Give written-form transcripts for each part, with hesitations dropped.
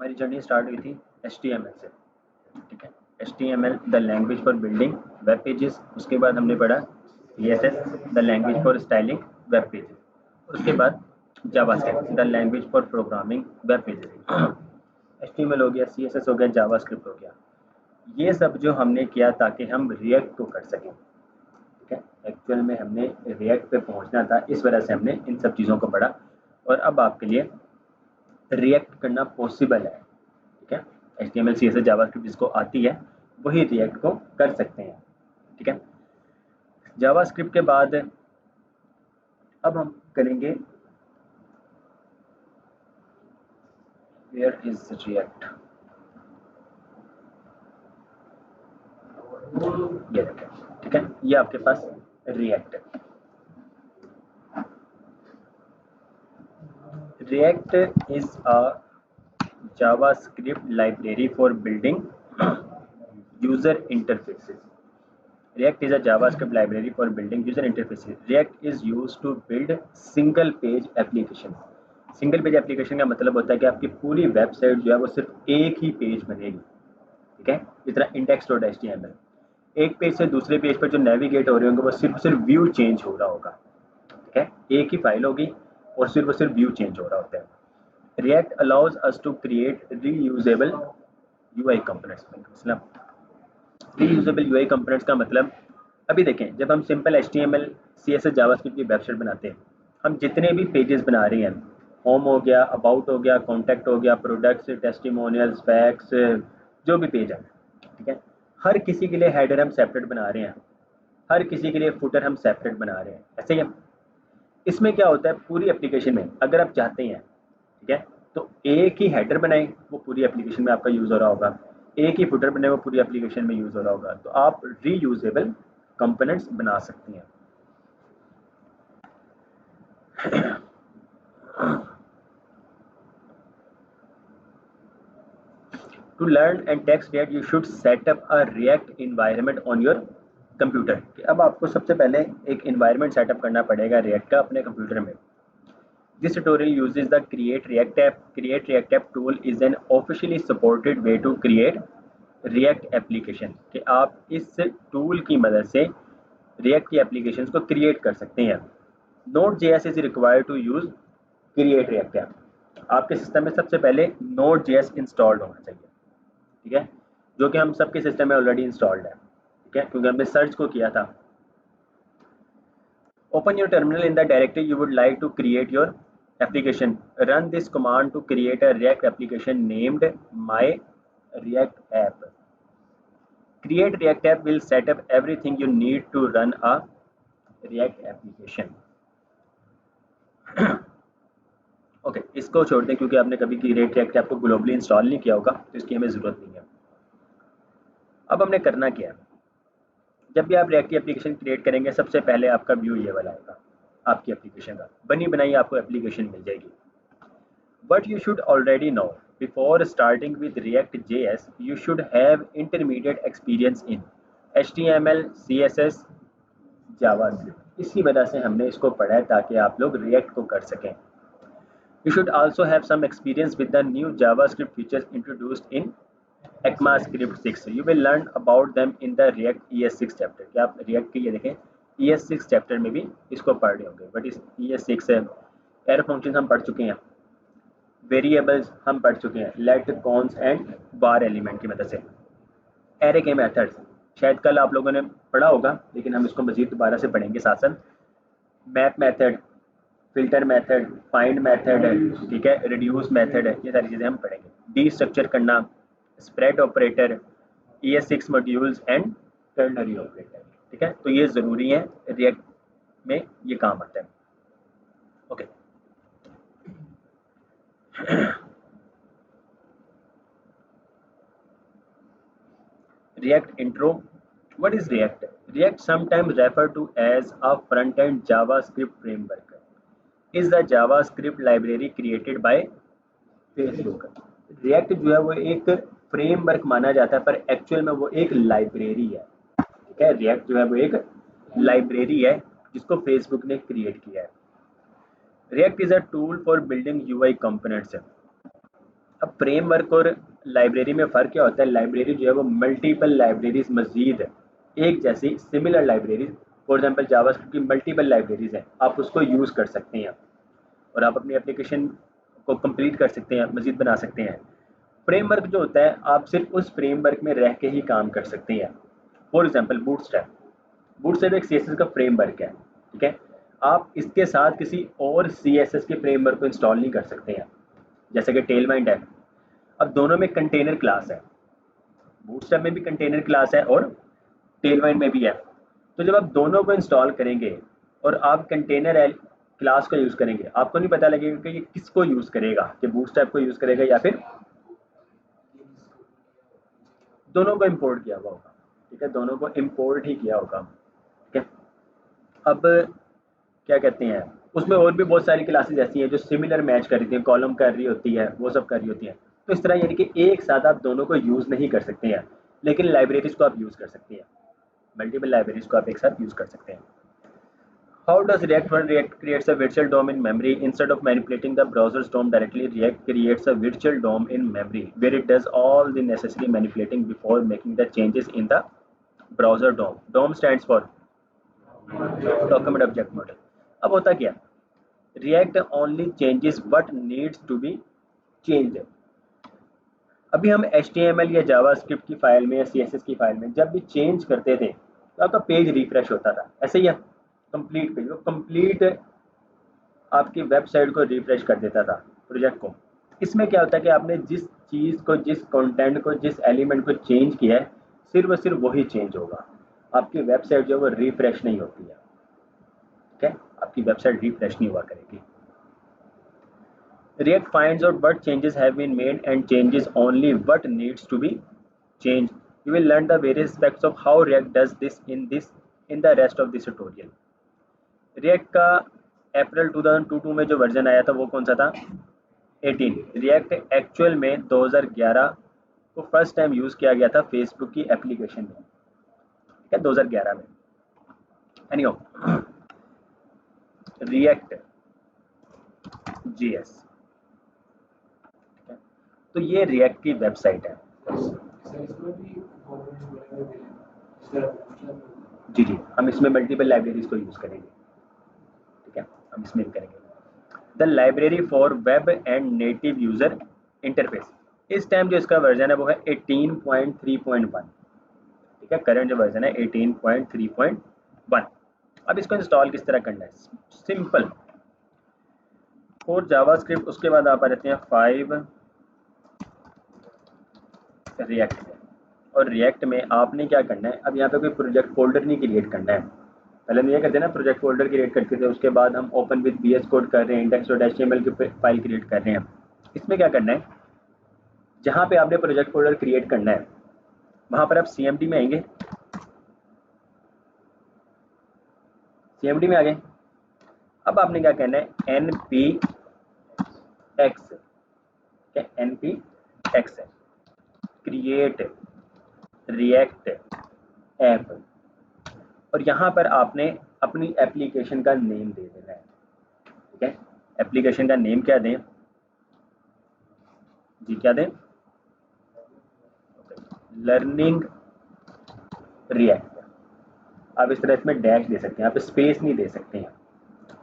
हमारी journey start हुई थी HTML से, ठीक है। HTML the language for building web pages. उसके बाद हमने पढ़ा CSS the language for styling web pages. उसके बाद JavaScript the language for programming web pages. HTML हो गया, CSS हो गया, जावास्क्रिप्ट हो गया। ये सब जो हमने किया ताकि हम रिएक्ट को कर सकें, ठीक है। एक्चुअल में हमने रिएक्ट पे पहुंचना था, इस वजह से हमने इन सब चीज़ों को पढ़ा। और अब आपके लिए रिएक्ट करना पॉसिबल है, ठीक है। HTML CSS जावास्क्रिप्ट जिसको आती है वही रिएक्ट को कर सकते हैं, ठीक है। जावास्क्रिप्ट के बाद अब हम करेंगे वेयर इज रिएक्ट। ये देखें, ठीक है, ये आपके पास रिएक्ट है। React is a JavaScript library for building user interfaces. React is a JavaScript library for building user interfaces. React is used to build single page application. Single page application का मतलब होता है कि आपकी पूरी वेबसाइट जो है वो सिर्फ एक ही पेज बनेगी, ठीक है। जिस तरह index.html, एक पेज से दूसरे पेज पर जो नेविगेट हो रहे होंगे वो सिर्फ व्यू चेंज हो रहा होगा, ठीक है। एक ही फाइल होगी और सिर्फ व्यू चेंज हो रहा होता है। React allows us to create reusable UI components. reusable UI components का मतलब, अभी देखें, जब हम सिंपल HTML CSS जावास्क्रिप्ट की वेबसाइट बनाते हैं, हम जितने भी पेजेस बना रहे हैं, होम हो गया, अबाउट हो गया, कॉन्टैक्ट हो गया, प्रोडक्ट्स, टेस्टिमोनियल्स, फैक्ट्स, जो भी पेज है, ठीक है, हर किसी के लिए हेडर हम सेपरेट बना रहे हैं, हर किसी के लिए फुटर हम सेपरेट बना रहे हैं, ऐसे ही। इसमें क्या होता है, पूरी एप्लीकेशन में अगर आप चाहते हैं, ठीक है, तो एक ही हेडर बनाएं, वो पूरी एप्लीकेशन में आपका यूज़ हो रहा होगा, एक ही फुटर बनाए, वो पूरी एप्लीकेशन में यूज़ हो रहा होगा, तो आप रीयूजेबल कंपोनेंट्स बना सकती हैं। To learn and text React, you should set up a React environment on your computer. अब आपको सबसे पहले एक environment सेटअप करना पड़ेगा React का अपने कंप्यूटर में। This tutorial uses the Create React app. Create React app tool is an officially supported way to create React application. कि आप इस टूल की मदद से React की एप्लीकेशंस को क्रिएट कर सकते हैं। Node.js is required to use Create React app. आपके सिस्टम में सबसे पहले Node.js इंस्टॉल्ड होना चाहिए, ठीक है, जो कि हम सबके सिस्टम में ऑलरेडी इंस्टॉल्ड है, ठीक है, क्योंकि हमने सर्च को किया था। Open your terminal in the directory you would like to create your application. Run this command to create a React application named My React App. Create React App will set up everything you need to run a React application. Okay, इसको छोड़ दें क्योंकि आपने कभी Create React App को globally install नहीं किया होगा, तो इसकी हमें ज़रूरत नहीं है। अब हमने करना क्या है, जब भी आप React की एप्लीकेशन क्रिएट करेंगे, सबसे पहले आपका व्यू ये वाला आएगा, आपकी एप्लीकेशन का बनी बनाई आपको एप्लीकेशन मिल जाएगी। But you should already know, before starting with React.js, you should have intermediate experience in HTML, CSS, JavaScript. इसी वजह से हमने इसको पढ़ा है ताकि आप लोग React को कर सकें। You should also have some experience with the new JavaScript features introduced in ECMAScript 6. You will learn about them in the React ES6 chapter. क्या आप React के ये देखें ES6 चैप्टर में भी इसको पढ़ रहे होंगे, बट इस ES6 है, एरर फंक्शन हम पढ़ चुके हैं, वेरिएबल्स हम पढ़ चुके हैं, let, const and var element की मदद से, एरे के मेथड्स शायद कल आप लोगों ने पढ़ा होगा, लेकिन हम इसको मजीद दोबारा से पढ़ेंगे साथ साथ। Map method, filter method, find method है, ठीक है, रिड्यूस मेथड है, ये सारी चीज़ें हम पढ़ेंगे। डी स्ट्रक्चर करना, spread operator, ES6 modules and ternary operator, ठीक है, तो ये ज़रूरी है, रिएक्ट में ये काम आता है। Okay, React intro. What is React? React, sometimes referred to as a front-end JavaScript framework, is the JavaScript library created by Facebook. React जो है वो एक फ्रेमवर्क माना जाता है, पर एक्चुअल में वो एक लाइब्रेरी है, ठीक है। React जो है वो एक लाइब्रेरी है जिसको फेसबुक ने क्रिएट किया है। React is a tool for building UI components. अब फ्रेमवर्क और लाइब्रेरी में फ़र्क क्या होता है? लाइब्रेरी जो है वो मल्टीपल लाइब्रेरीज मजीद एक जैसी similar libraries, for example JavaScript की मल्टीपल लाइब्रेरीज हैं, आप उसको यूज़ कर सकते हैं और आप अपनी एप्लीकेशन को कंप्लीट कर सकते हैं, मजीद बना सकते हैं। फ्रेमवर्क जो होता है आप सिर्फ उस फ्रेमवर्क में रह के ही काम कर सकते हैं। फॉर एग्जाम्पल बूटस्ट्रैप, बूटस्ट्रैप एक CSS का फ्रेमवर्क है, ठीक है। आप इसके साथ किसी और CSS के फ्रेमवर्क को इंस्टॉल नहीं कर सकते हैं, जैसे कि टेलमाइंड है। अब दोनों में कंटेनर क्लास है, बूटस्ट्रैप में भी कंटेनर क्लास है और टेलमाइंड में भी है। तो जब आप दोनों को इंस्टॉल करेंगे और आप कंटेनर क्लास का यूज़ करेंगे, आपको नहीं पता लगेगा कि ये किसको यूज़ करेगा, कि बूटस्ट्रैप को यूज़ करेगा या फिर दोनों को इंपोर्ट किया हुआ होगा, ठीक है, दोनों को इंपोर्ट ही किया होगा, ठीक है। अब क्या कहते हैं, उसमें और भी बहुत सारी क्लासेस ऐसी हैं जो सिमिलर मैच कर रही हैं, कॉलम कर रही होती है, वो सब कर रही होती हैं। तो इस तरह यानी कि एक साथ आप दोनों को यूज़ नहीं कर सकते हैं, लेकिन लाइब्रेरीज को आप यूज़ कर सकते हैं, मल्टीपल लाइब्रेरीज को आप एक साथ यूज़ कर सकते हैं। How does React when React creates a virtual DOM in memory instead of manipulating the browser's DOM directly? React creates a virtual DOM in memory where it does all the necessary manipulating before making the changes in the browser DOM. DOM stands for Document Object Model. अब होता क्या? React only changes what needs to be changed. अभी हम HTML या JavaScript की file में या CSS की फाइल में जब भी चेंज करते थे तो आपका पेज रिफ्रेश होता था, ऐसे ही है। कंप्लीट पेज, वो कंप्लीट आपकी वेबसाइट को रिफ्रेश कर देता था, प्रोजेक्ट को। इसमें क्या होता है कि आपने जिस चीज़ को, जिस कंटेंट को, जिस एलिमेंट को चेंज किया है, सिर्फ और सिर्फ वही चेंज होगा, आपकी वेबसाइट जो है वो रिफ्रेश नहीं होती है, ठीक है, आपकी वेबसाइट रिफ्रेश नहीं हुआ करेगी। React finds out what changes have been made and changes only what needs to be changed. You will learn the various aspects of how React does this in the rest of this tutorial. React का अप्रैल 2022 में जो version आया था वो कौन सा था? 18। React actual में 2011 को फर्स्ट टाइम यूज़ किया गया था फेसबुक की एप्लीकेशन में, ठीक है, 2011 में। एनीहो, React JS, तो ये React की वेबसाइट है। जी जी, हम इसमें मल्टीपल लाइब्रेरीज को यूज़ करेंगे, ठीक है, हम इसमें भी करेंगे। The library for web and native user interface, इस टाइम जो इसका वर्जन है वो है 18.3.1, ठीक है, करंट जो वर्जन है 18.3.1। अब इसको इंस्टॉल किस तरह करना है? सिंपल, फॉर जावास्क्रिप्ट, उसके बाद आप आ जाते हैं 5 रिएक्ट में, और रिएक्ट में आपने क्या करना है, अब यहाँ पे कोई प्रोजेक्ट फोल्डर नहीं क्रिएट करना है। पहले हम ये करते हैं ना, प्रोजेक्ट फोल्डर क्रिएट करते थे, उसके बाद हम ओपन विद VS कोड कर रहे हैं, index.html की फाइल क्रिएट कर रहे हैं। इसमें क्या करना है, जहाँ पे आपने प्रोजेक्ट फोल्डर क्रिएट करना है वहाँ पर आप CMD में आएंगे, CMD में आ गए। अब आपने क्या करना है, npx, क्या npx है, क्रिएट रिएक्ट ऐप, और यहाँ पर आपने अपनी एप्लीकेशन का नेम दे देना है, ठीक है। एप्लीकेशन का नेम क्या दें जी, क्या दें? Learning react. आप इस तरह इसमें डैश दे सकते हैं, आप स्पेस नहीं दे सकते हैं,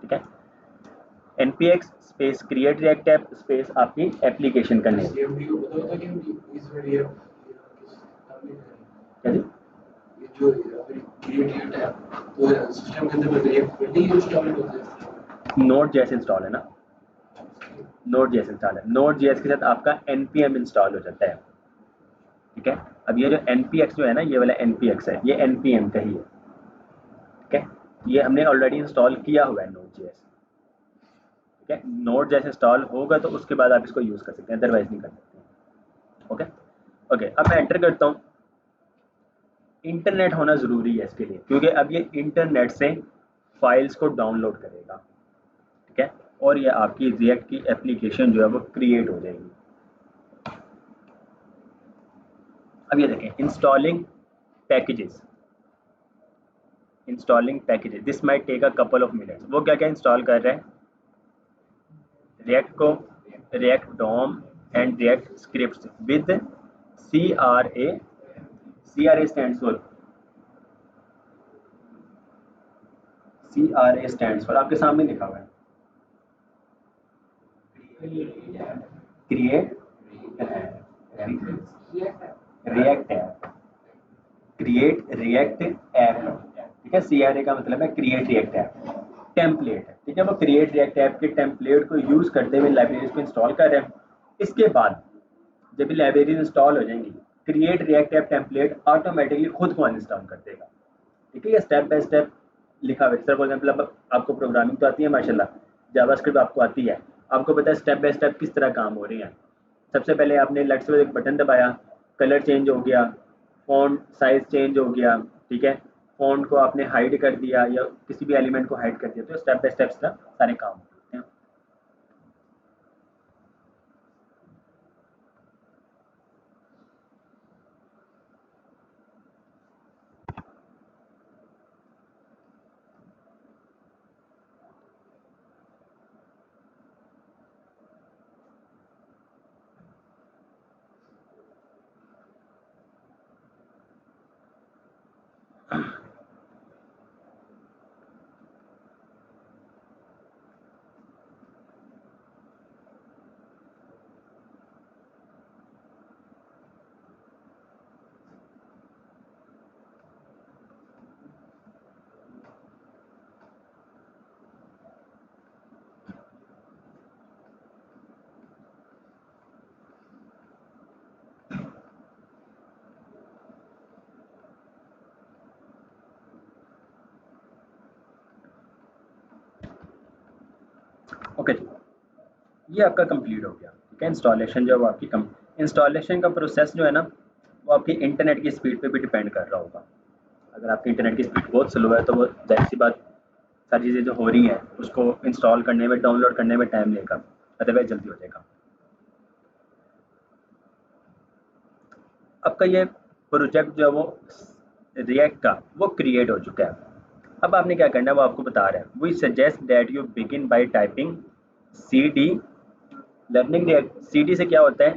ठीक है। npx space create react app space आपकी एप्लीकेशन का नेम। क्या जी? नोड जेएस इंस्टॉल है ना, नोड जेएस इंस्टॉल है, नोड जेएस के साथ आपका npm इंस्टॉल हो जाता है, ठीक है। अब ये जो npx जो है ना, ये वाला npx है, ये npm का ही है, ठीक है। ये हमने ऑलरेडी इंस्टॉल किया हुआ है नोड जेएस, ठीक है। नोड जेएस इंस्टॉल होगा तो उसके बाद आप इसको यूज़ कर सकते हैं, अदरवाइज नहीं कर सकते। ओके ओके, अब मैं एंटर करता हूँ। इंटरनेट होना ज़रूरी है इसके लिए, क्योंकि अब ये इंटरनेट से फाइल्स को डाउनलोड करेगा, ठीक है, और ये आपकी रिएक्ट की एप्लीकेशन जो है वो क्रिएट हो जाएगी। अब ये देखें, installing packages, installing packages, this might take a couple of minutes. वो क्या क्या इंस्टॉल कर रहे हैं? रिएक्ट को, React DOM and React scripts with CRA. CRA stands for आपके सामने लिखा हुआ है create react app, create react app, ठीक है। CRA का मतलब है क्रिएट रिएक्ट ऐप, टेम्पलेट है, ठीक है। वो क्रिएट रिएक्ट ऐप के टेम्पलेट को यूज करते हुए लाइब्रेरीज को इंस्टॉल कर रहे हैं। इसके बाद जब लाइब्रेरीज इंस्टॉल हो जाएंगी, create react app template automatically खुद को अनइंस्टॉल कर देगा, ठीक है। ये स्टेप बाय स्टेप लिखा हुआ है। सर फॉर एग्जाम्पल अब आपको प्रोग्रामिंग तो आती है माशाल्लाह, जावास्क्रिप्ट आपको आती है, आपको पता है स्टेप बाय स्टेप किस तरह काम हो रही है। सबसे पहले आपने लेट्स से एक बटन दबाया, कलर चेंज हो गया, फ़ॉन्ट साइज चेंज हो गया, ठीक है। फ़ॉन्ट को आपने हाइड कर दिया या किसी भी एलिमेंट को हाइड कर दिया, तो स्टेप बाय स्टेप सारे काम होते हैं। ओके जी, ये आपका कंप्लीट हो गया, ठीक है। इंस्टॉलेशन जो है वो आपकी इंस्टॉलेशन का प्रोसेस जो है ना, वो आपकी इंटरनेट की स्पीड पे भी डिपेंड कर रहा होगा। अगर आपकी इंटरनेट की स्पीड बहुत स्लो है तो वो जाहिर सी बात सारी चीज़ें जो हो रही हैं उसको इंस्टॉल करने में, डाउनलोड करने में टाइम लेगा, अदरवाइज जल्दी हो जाएगा। आपका ये प्रोजेक्ट जो है वो रिएक्ट का वो क्रिएट हो चुका है। अब आपने क्या करना है वो आपको बता रहा है। We suggest that you begin by typing CD learning React. CD से क्या होता है,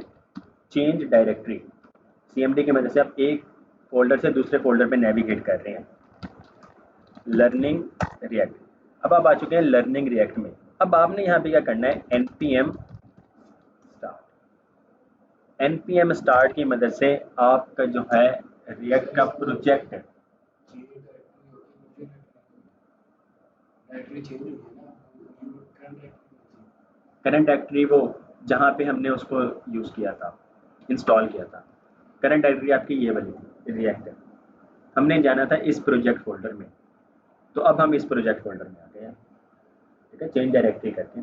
चेंज डायरेक्टरी। CMD की मदद से आप एक फोल्डर से दूसरे फोल्डर पे नेविगेट कर रहे हैं। लर्निंग रिएक्ट, अब आप आ चुके हैं लर्निंग रिएक्ट में। अब आपने यहाँ पे क्या करना है, npm स्टार्ट की मदद से आपका जो है रिएक्ट का प्रोजेक्ट करंट डायरेक्टरी, वो जहाँ पे हमने उसको यूज़ किया था, इंस्टॉल किया था, करंट डायरेक्टरी आपकी ये वाली थी रिएक्ट। हमने जाना था इस प्रोजेक्ट फोल्डर में, तो अब हम इस प्रोजेक्ट फोल्डर में आ गए हैं, ठीक है। चेंज डायरेक्टरी करके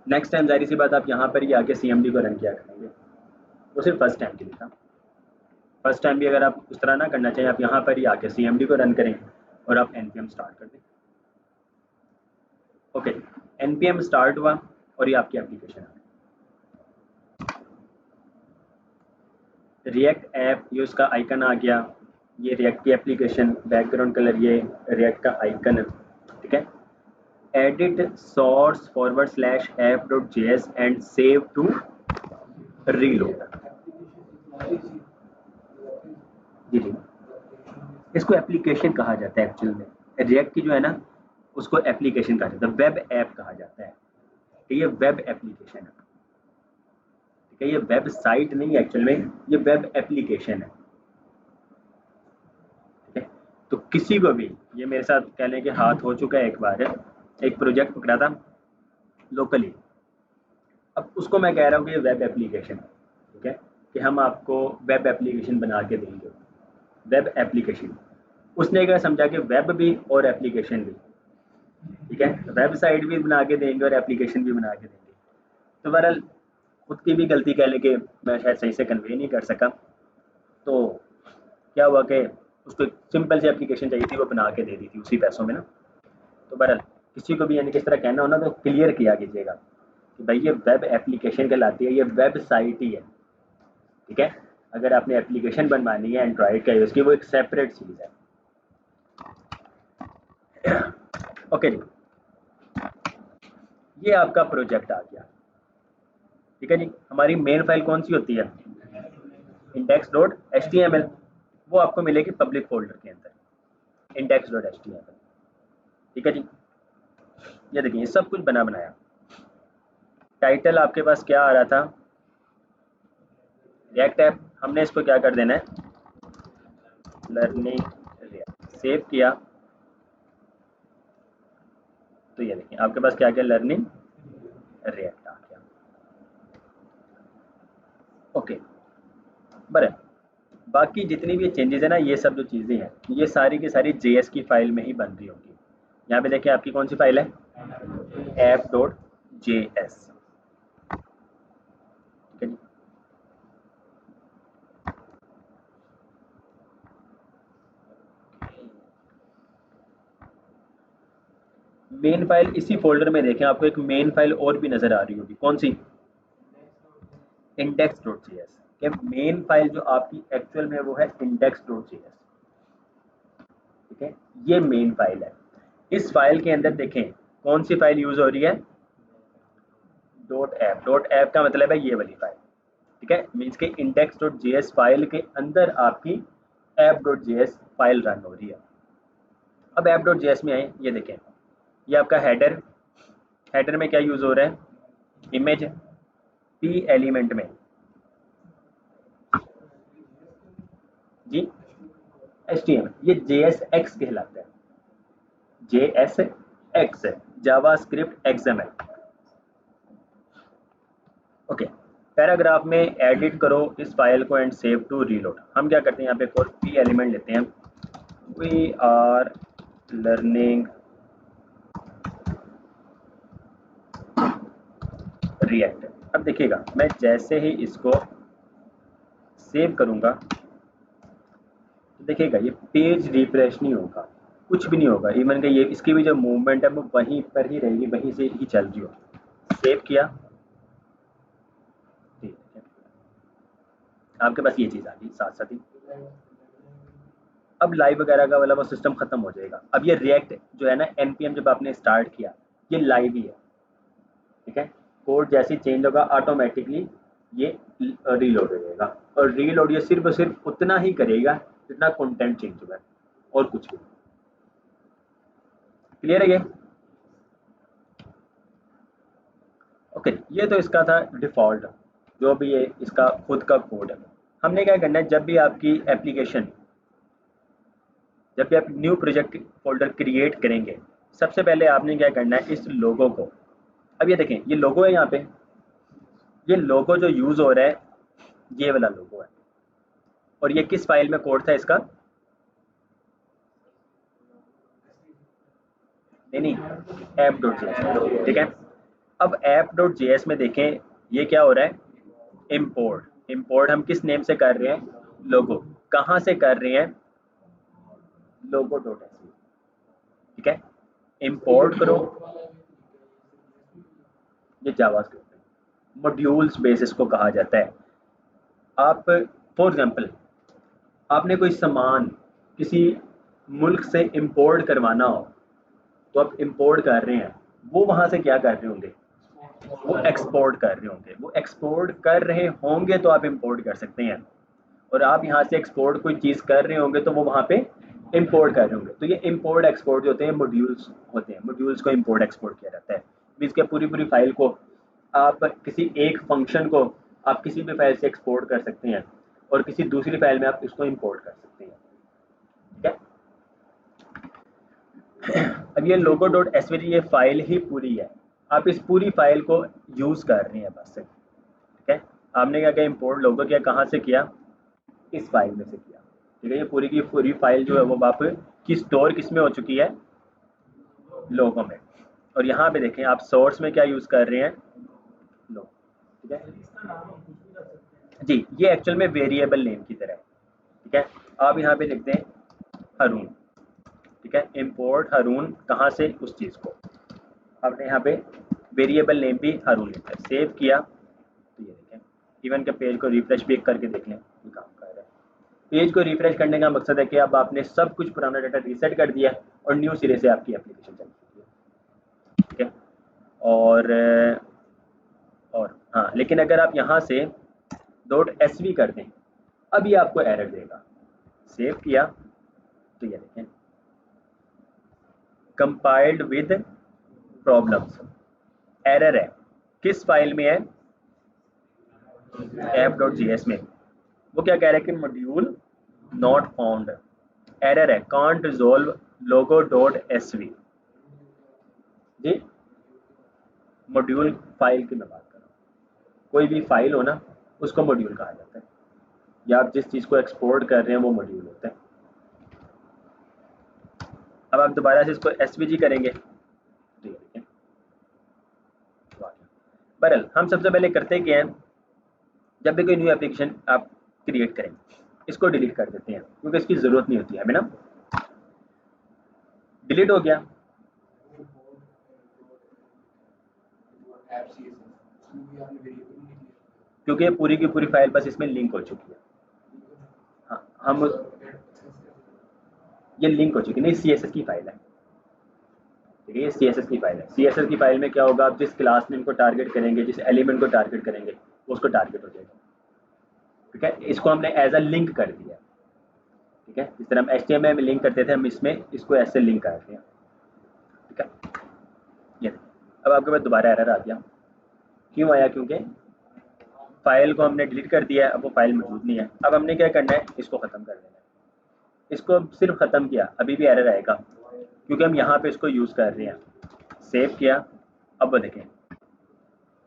नेक्स्ट टाइम जाहिर सी बात आप यहाँ पर ही आके CMD को रन किया करेंगे, वो सिर्फ फर्स्ट टाइम के लिए था। फर्स्ट टाइम भी अगर आप उस तरह ना करना चाहिए, आप यहाँ पर ही आके CMD को रन करें और आप npm स्टार्ट कर दें। ओके, npm स्टार्ट हुआ और ये आपकी एप्लीकेशन आ गई। रिएक्ट ऐप, ये उसका आइकन आ गया, ये रिएक्ट की एप्लीकेशन, बैकग्राउंड कलर ये रिएक्ट का आइकन, ठीक है। Edit source /app.js and save to reload. जी जी, इसको एप्लीकेशन कहा जाता है एक्चुअल में। रिएक्ट की जो है ना उसको एप्लीकेशन कहा जाता है, वेब ऐप कहा जाता है, कि ये वेब एप्लीकेशन है, ठीक है। ये वेब साइट नहीं है एक्चुअल में, ये वेब एप्लीकेशन है, ठीक है। तो किसी को भी, ये मेरे साथ कहने के हाथ हो चुका है एक बार, एक प्रोजेक्ट पकड़ा था लोकली, अब उसको मैं कह रहा हूँ कि ये वेब एप्लीकेशन है, ठीक है, कि हम आपको वेब एप्लीकेशन बना के देंगे, वेब एप्लीकेशन। उसने क्या समझा कि वेब भी और एप्लीकेशन भी, ठीक है, वेबसाइट भी बना के देंगे और एप्लीकेशन भी बना के देंगे। तो बहरहाल खुद की भी गलती कह लें कि मैं शायद सही से कन्वे नहीं कर सका। तो क्या हुआ कि उसको एक सिंपल सी एप्लीकेशन चाहिए थी, वो बना के दे दी थी उसी पैसों में ना। तो बहरहाल किसी को भी यानी किस तरह कहना हो ना तो क्लियर किया कीजिएगा कि भाई ये वेब एप्लीकेशन कहलाती है, ये वेब साइट ही है, ठीक है। अगर आपने एप्लीकेशन बनवानी है एंड्रॉइड का यूज़ की, वो एक सेपरेट चीज़ है। ओके जी, ये आपका प्रोजेक्ट आ गया, ठीक है जी। हमारी मेन फाइल कौन सी होती है, index.html, वो आपको मिलेगी पब्लिक फोल्डर के अंदर index.html। ठीक है जी। ये देखिए ये सब कुछ बना बनाया। टाइटल आपके पास क्या आ रहा था, रिएक्ट ऐप, हमने इसको क्या कर देना है, लर्निंग रिएक्ट, सेव किया तो ये देखिए आपके पास क्या क्या लर्निंग रिएक्ट आ गया। ओके बराबर। बाकी जितनी भी चेंजेस है ना, ये सब जो चीज़ें हैं ये सारी की सारी JS की फाइल में ही बन रही होगी। यहाँ पे देखिए आपकी कौन सी फाइल है, app.js। ठीक है जी। मेन फाइल इसी फोल्डर में देखें, आपको एक मेन फाइल और भी नजर आ रही होगी, कौन सी, index.js। के मेन फाइल जो आपकी एक्चुअल में वो है index.js। ठीक है, ये मेन फाइल है। इस फाइल के अंदर देखें कौन सी फाइल यूज हो रही है, .app का मतलब है ये वाली फाइल। ठीक है, मीन्स के index.js फाइल के अंदर आपकी app.js फाइल रन हो रही है। अब app.js में आए, ये देखें ये आपका हेडर, हेडर में क्या यूज हो रहा है, इमेज, p एलिमेंट में जी HTML, ये JSX कहलाता है, JSX JavaScript XML। Okay, paragraph में एडिट करो इस फाइल को एंड सेव टू रीलोड। हम क्या करते हैं यहाँ पे कोई p एलिमेंट लेते हैं, वी आर लर्निंग रिएक्ट। अब देखिएगा मैं जैसे ही इसको सेव करूंगा तो देखिएगा ये पेज रिफ्रेश नहीं होगा, कुछ भी नहीं होगा, इवन कि ये इसकी भी जो मूवमेंट है वो वहीं पर ही रहेगी, वहीं से ही चल रही होगी। सेव किया, ठीक है, आपके पास ये चीज़ आ गई साथ साथ ही। अब लाइव वगैरह का वाला वो सिस्टम खत्म हो जाएगा। अब ये रिएक्ट जो है ना, npm जब आपने स्टार्ट किया ये लाइव ही है। ठीक है, कोड जैसे चेंज होगा ऑटोमेटिकली ये रीलोड हो जाएगा, और रीलोड ये सिर्फ और सिर्फ उतना ही करेगा जितना कंटेंट चेंज हुआ है, और कुछ भी। क्लियर है ये? ओके, ये तो इसका था डिफ़ॉल्ट, जो भी ये इसका खुद का कोड है। हमने क्या करना है, जब भी आपकी एप्लीकेशन, जब भी आप न्यू प्रोजेक्ट फोल्डर क्रिएट करेंगे, सबसे पहले आपने क्या करना है, इस लोगो को, अब ये देखें ये लोगो है यहाँ पे, ये लोगो जो यूज़ हो रहा है ये वाला लोगो है, और ये किस फाइल में कोड था इसका, नहीं app.js। ठीक है, अब app.js में देखें ये क्या हो रहा है, इम्पोर्ट। इम्पोर्ट हम किस नेम से कर रहे हैं, लोगो। कहाँ से कर रहे हैं, logo.sv। ठीक है, इम्पोर्ट करो, ये जावास्क्रिप्ट मॉड्यूल्स बेसिस को कहा जाता है। आप फॉर एग्जांपल आपने कोई सामान किसी मुल्क से इंपोर्ट करवाना हो, तो आप इंपोर्ट कर रहे हैं, वो वहाँ से क्या कर रहे होंगे, वो एक्सपोर्ट कर रहे होंगे। वो एक्सपोर्ट कर रहे होंगे तो आप इंपोर्ट कर सकते हैं, और आप यहाँ से एक्सपोर्ट कोई चीज़ कर रहे होंगे तो वो वहाँ पे इंपोर्ट कर रहे होंगे। तो ये इंपोर्ट एक्सपोर्ट जो होते हैं मॉड्यूल्स होते हैं, मॉड्यूल्स को इंपोर्ट एक्सपोर्ट किया जाता है। मीन्स के पूरी पूरी फाइल को आप किसी एक फंक्शन को आप किसी भी फाइल से एक्सपोर्ट कर सकते हैं, और किसी दूसरी फाइल में आप इसको इंपोर्ट कर सकते हैं। ठीक है, अब ये logo.svg ये फाइल ही पूरी है, आप इस पूरी फाइल को यूज़ कर रहे हैं बस। ठीक है, आपने क्या किया, इंपोर्ट लोगो किया, कहाँ से किया, इस फाइल में से किया। ठीक है, ये पूरी की पूरी फाइल जो है वो आप की स्टोर किस में हो चुकी है, लोगो में। और यहाँ पे देखें आप सोर्स में क्या यूज़ कर रहे हैं, लोगो। ठीक है जी, ये एक्चुअल में वेरिएबल नेम की तरह है। ठीक है, आप यहाँ पे लिखते हैं हरून। ठीक है, इंपोर्ट हरून, कहाँ से, उस चीज़ को। आपने यहाँ पे वेरिएबल नेम भी हरून लिखा है, सेव किया तो ये देखें इवन के पेज को रिफ्रेश भी करके देख लें, ये काम कर रहा है। पेज को रिफ्रेश करने का मकसद है कि अब आपने सब कुछ पुराना डाटा रीसेट कर दिया और न्यू सिरे से आपकी एप्लीकेशन चल रही है। ठीक है, और और हाँ, लेकिन अगर आप यहाँ से .sv कर दें अब ये आपको एरर देगा। सेव किया तो ये देखें कंपाइल्ड विद प्रॉब्लम्स, एरर है। किस फाइल में है? app.js में। वो क्या कह रहा है कि मॉड्यूल नॉट फाउंड, एरर है, कांट रिजोल्व logo.sv। जी मॉड्यूल फाइल की मैं बात कर रहा हूँ। कोई भी फाइल हो ना उसको मॉड्यूल कहा जाता है, या आप जिस चीज़ को एक्सपोर्ट कर रहे हैं वो मॉड्यूल होता है। अब आप दोबारा से इसको svg करेंगे ठीक है। बहरहाल हम सबसे पहले करते क्या हैं, जब भी कोई न्यू एप्लीकेशन आप क्रिएट करें इसको डिलीट कर देते हैं क्योंकि इसकी ज़रूरत नहीं होती है हमें ना। डिलीट हो गया, क्योंकि पूरी की पूरी फाइल बस इसमें लिंक हो चुकी है। हाँ हम ये लिंक हो चुकी नहीं, CSS की फाइल है। ठीक है, ये CSS की फाइल है। CSS की फाइल में क्या होगा, आप जिस क्लास नेम को टारगेट करेंगे, जिस एलिमेंट को टारगेट करेंगे उसको टारगेट हो जाएगा। ठीक है, इसको हमने एज अ लिंक कर दिया। ठीक है, जिस तरह हम HTML में लिंक करते थे हम इसमें इसको ऐसे लिंक कर दिया। ठीक है, ये अब आपके पास दोबारा एरर आ गया। क्यों आया? क्योंकि फाइल को हमने डिलीट कर दिया है, अब वो फाइल मौजूद नहीं है। अब हमने क्या करना है, इसको ख़त्म कर देना है। इसको सिर्फ ख़त्म किया अभी भी एरर आएगा क्योंकि हम यहाँ पे इसको यूज़ कर रहे हैं। सेव किया, अब वो देखें,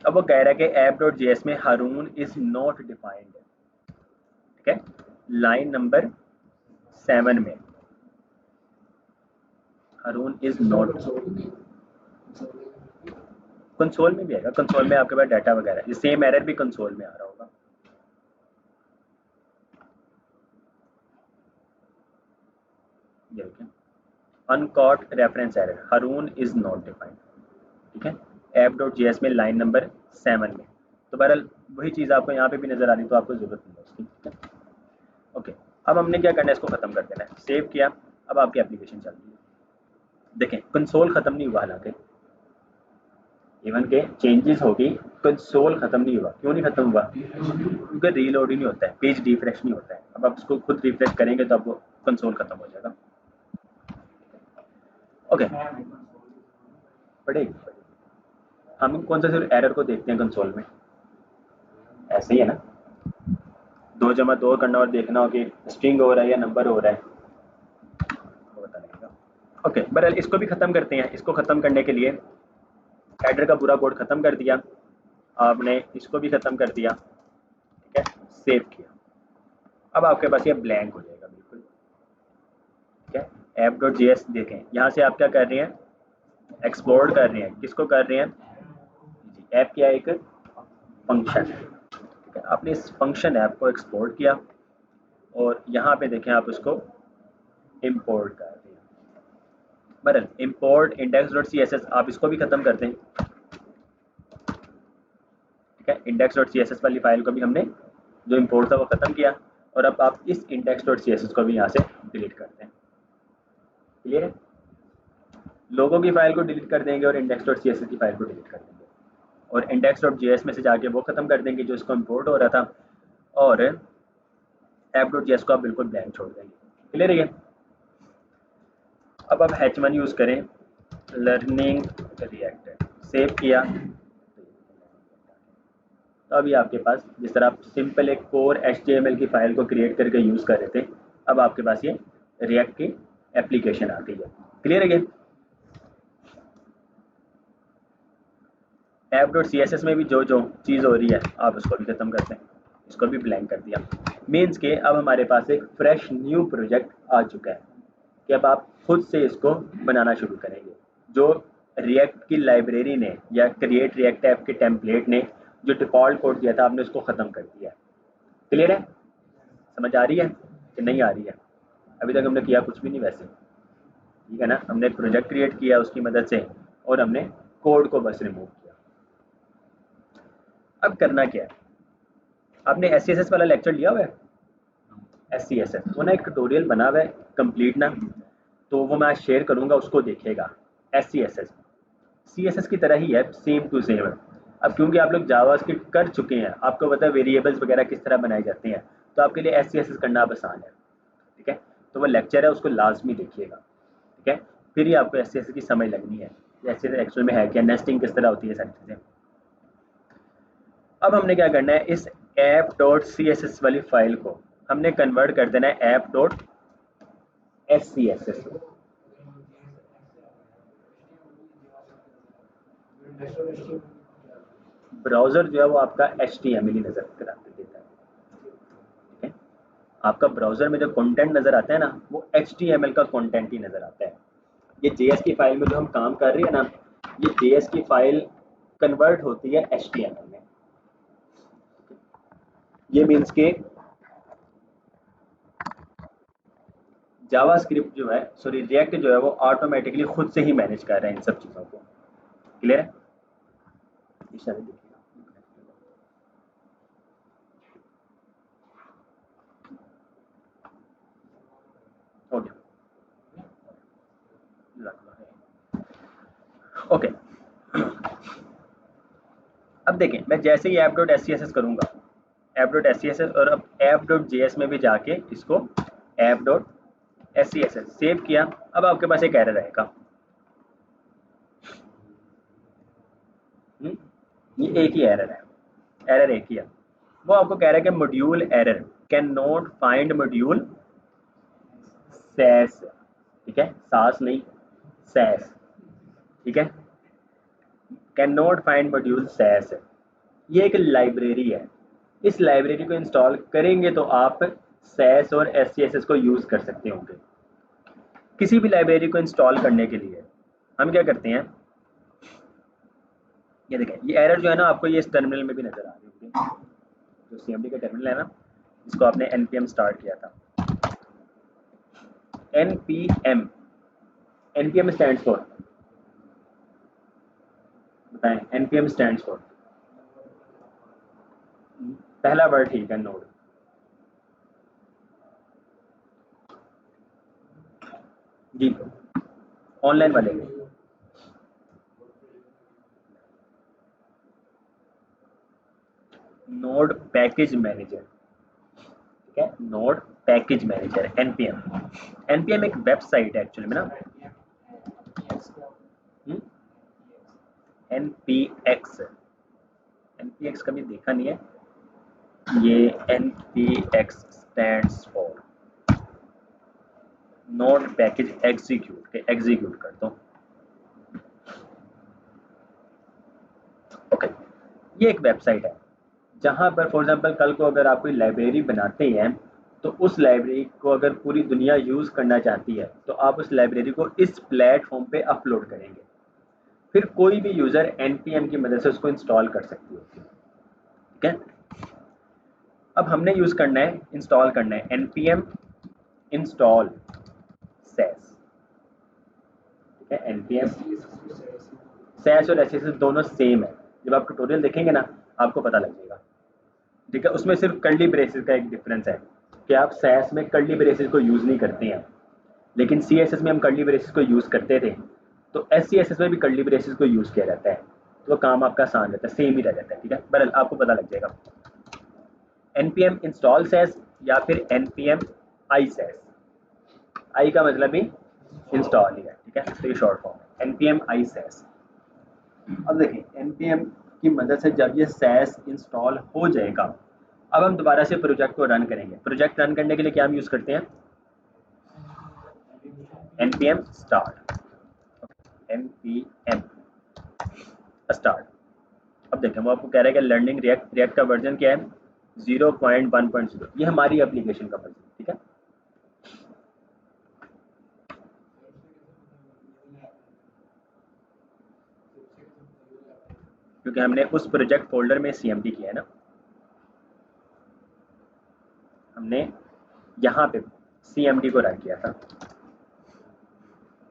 अब वो कह रहा है कि app.js में हारून इज़ नॉट डिफाइंड। ठीक है, लाइन नंबर 7 में हारून इज़ नॉट। कंसोल में भी आएगा, कंसोल में आपके पास डाटा वगैरह, ये सेम एरर भी कंसोल में आ रहा होगा। ये देखें, uncaught reference error, Haroon is not defined. ठीक है, app.js में लाइन नंबर 7 में। तो बहरहाल वही चीज़ आपको यहाँ पे भी नजर आ रही, तो आपको जरूरत नहीं है उसकी। ठीक है, ओके, अब हमने क्या करना है, इसको खत्म कर देना है। सेव किया, अब आपकी एप्लीकेशन चल रही है। देखें कंसोल खत्म नहीं हुआ, हालांकि इवन के चेंजेस होगी, कंसोल खत्म नहीं हुआ। क्यों नहीं खत्म हुआ? क्योंकि रीलोड ही नहीं होता है, पेज रिफ्रेश नहीं होता है। अब आप इसको खुद रिफ्रेश करेंगे तो आपको कंसोल खत्म हो जाएगा। ओके, पढ़ेगी। हम कौन सा सिर्फ एरर को देखते हैं कंसोल में, ऐसे ही है ना। 2 + 2 करना और देखना हो कि स्ट्रिंग हो रहा है या नंबर हो रहा है, वो बता देगा। ओके, बहरहाल इसको भी ख़त्म करते हैं। इसको ख़त्म करने के लिए हेडर का पूरा कोड ख़त्म कर दिया आपने, इसको भी ख़त्म कर दिया। ठीक है, सेव किया, अब आपके पास ये ब्लैंक हो जाएगा बिल्कुल। ठीक है, app.js देखें, यहाँ से आप क्या कर रहे हैं, एक्सपोर्ट कर रहे हैं। किसको कर रहे हैं जी, ऐप क्या है, एक फंक्शन। ठीक है, आपने इस फंक्शन ऐप को एक्सपोर्ट किया और यहाँ पे देखें आप उसको इंपोर्ट कर रहे हैं। बहरहाल इंपोर्ट index.css आप इसको भी ख़त्म कर दें। ठीक है, index.css वाली फाइल को भी हमने जो इंपोर्ट था वो ख़त्म किया, और अब आप इस index.css को भी यहाँ से डिलीट कर दें। क्लियर है? लोगों की फाइल को डिलीट कर देंगे और index.css की फाइल को डिलीट कर देंगे, और index.js में से जाके वो ख़त्म कर देंगे जो इसको इंपोर्ट हो रहा था, और app.js को आप बिल्कुल ब्लैंक छोड़ देंगे। क्लियर है? अब आप h1 यूज़ करें, लर्निंग रिएक्ट, सेव किया, तो अभी आपके पास जिस तरह आप सिंपल एक कोर HTML की फाइल को क्रिएट करके यूज़ कर रहे थे, अब आपके पास ये रिएक्ट की एप्लीकेशन आ गई है। क्लियर है? app.css में भी जो जो चीज़ हो रही है आप उसको भी ख़त्म करते हैं, इसको भी ब्लैंक कर दिया। मीन्स के अब हमारे पास एक फ्रेश न्यू प्रोजेक्ट आ चुका है कि अब आप खुद से इसको बनाना शुरू करेंगे। जो रिएक्ट की लाइब्रेरी ने या क्रिएट रिएक्ट ऐप के टेम्पलेट ने जो डिफ़ॉल्ट कोड दिया था, आपने उसको ख़त्म कर दिया। क्लियर है? समझ आ रही है कि नहीं आ रही है? अभी तक हमने किया कुछ भी नहीं वैसे, ठीक है ना। हमने एक प्रोजेक्ट क्रिएट किया उसकी मदद से, और हमने कोड को बस रिमूव किया। अब करना क्या है, आपने SCSS वाला लेक्चर लिया हुआ है? SCSS वो ना एक ट्यूटोरियल बना हुआ है कंप्लीट ना, तो वो मैं शेयर करूँगा, उसको देखिएगा। SCSS CSS की तरह ही है, सेम टू सेम है। अब क्योंकि आप लोग जावास्क्रिप्ट कर चुके हैं, आपको पता है वेरिएबल्स वगैरह किस तरह बनाए जाते हैं, तो आपके लिए SCSS करना अब आसान है। ठीक है, तो वो लेक्चर है, उसको लाजमी देखिएगा। ठीक है, फिर ही आपको SCSS की समझ लगनी है SCSS एक्चुअल में है क्या, नेस्टिंग किस तरह होती है, सारी चीज़ें। अब हमने क्या करना है, इस app.css वाली फाइल को हमने कन्वर्ट कर देना है app.scss। ब्राउज़र जो है वो आपका HTML ही नज़र करा देता है। ठीक है, आपका ब्राउज़र में जो कंटेंट नज़र आता है ना, वो HTML का कंटेंट ही नज़र आता है। ये JS की फाइल में जो हम काम कर रहे हैं ना, ये JS की फाइल कन्वर्ट होती है HTML में। ये मीन्स के जावास्क्रिप्ट जो है, सॉरी रिएक्ट जो है, वो ऑटोमेटिकली खुद से ही मैनेज कर रहा है इन सब चीज़ों को। क्लियर है? इशारे देखिएगा। हो गया। ओके, अब देखें, मैं जैसे ही app.scss करूंगा, app.scss, और अब app.js में भी जाके इसको app.scss सेव किया, अब आपके पास एक एरर आएगा। ये एक ही एरर है, एरर एक ही है। वो आपको कह रहा है कि module error, can not find module sass. ठीक है, सास नहीं, सैस। ठीक है, can not find module sass. ये एक लाइब्रेरी है, इस लाइब्रेरी को इंस्टॉल करेंगे तो आप सैस और SCSS को यूज़ कर सकते होंगे। किसी भी लाइब्रेरी को इंस्टॉल करने के लिए हम क्या करते हैं, ये देखें, ये एरर जो है ना, आपको ये इस टर्मिनल में भी नज़र आ रही होगी, जो CMD का टर्मिनल है ना, जिसको आपने npm स्टार्ट किया था। npm स्टैंड्स फॉर, बताएं, npm स्टैंड्स फॉर, पहला वर्ड ठीक है, नोड। जी, ऑनलाइन वाले में नोड पैकेज मैनेजर। ठीक है, नोड पैकेज मैनेजर npm एक वेबसाइट है एक्चुअली में ना। npx, npx कभी देखा नहीं है, ये npx stands for node package execute, के एग्जीक्यूट कर दो। ओके, ये एक वेबसाइट है जहां पर फॉर एग्जांपल कल को अगर आप कोई लाइब्रेरी बनाते हैं, तो उस लाइब्रेरी को अगर पूरी दुनिया यूज़ करना चाहती है, तो आप उस लाइब्रेरी को इस प्लेटफॉर्म पे अपलोड करेंगे, फिर कोई भी यूज़र npm की मदद से उसको इंस्टॉल कर सकती है। ठीक है, अब हमने यूज़ करना है, इंस्टॉल करना है npm इंस्टॉल सैस। ठीक है, npm सैस और SSS दोनों सेम है, जब आप ट्यूटोरियल देखेंगे ना आपको पता लग जाएगा। ठीक है, उसमें सिर्फ कर्ली ब्रेसेस का एक डिफरेंस है कि आप सैस में कर्ली ब्रेसेस को यूज़ नहीं करते हैं, लेकिन CSS में हम कर्ली ब्रेसेस को यूज़ करते थे, तो SCSS में भी कर्ली ब्रेसेस को यूज़ किया जाता है, तो वो काम आपका आसान रहता है, सेम ही रह जाता है। ठीक है, बहरहाल आपको पता लग जाएगा npm इंस्टॉल सैस या फिर npm आई सैस। आई का मतलब ही इंस्टॉल ही है। ठीक है, तो ये शॉर्ट फॉर्म है npm आई सैस। अब देखिए, npm की मदद से जब ये सैस इंस्टॉल हो जाएगा, अब हम दोबारा से प्रोजेक्ट को रन करेंगे। प्रोजेक्ट रन करने के लिए क्या हम यूज़ करते हैं, npm स्टार्ट, npm स्टार्ट। अब देखें, वो आपको कह रहा है कि लर्निंग रिएक्ट का वर्जन क्या है, 0.1.0, ये हमारी एप्लीकेशन का वर्जन। ठीक है, क्योंकि हमने उस प्रोजेक्ट फोल्डर में CMD किया है ना, हमने यहाँ पे CMD को रन किया था।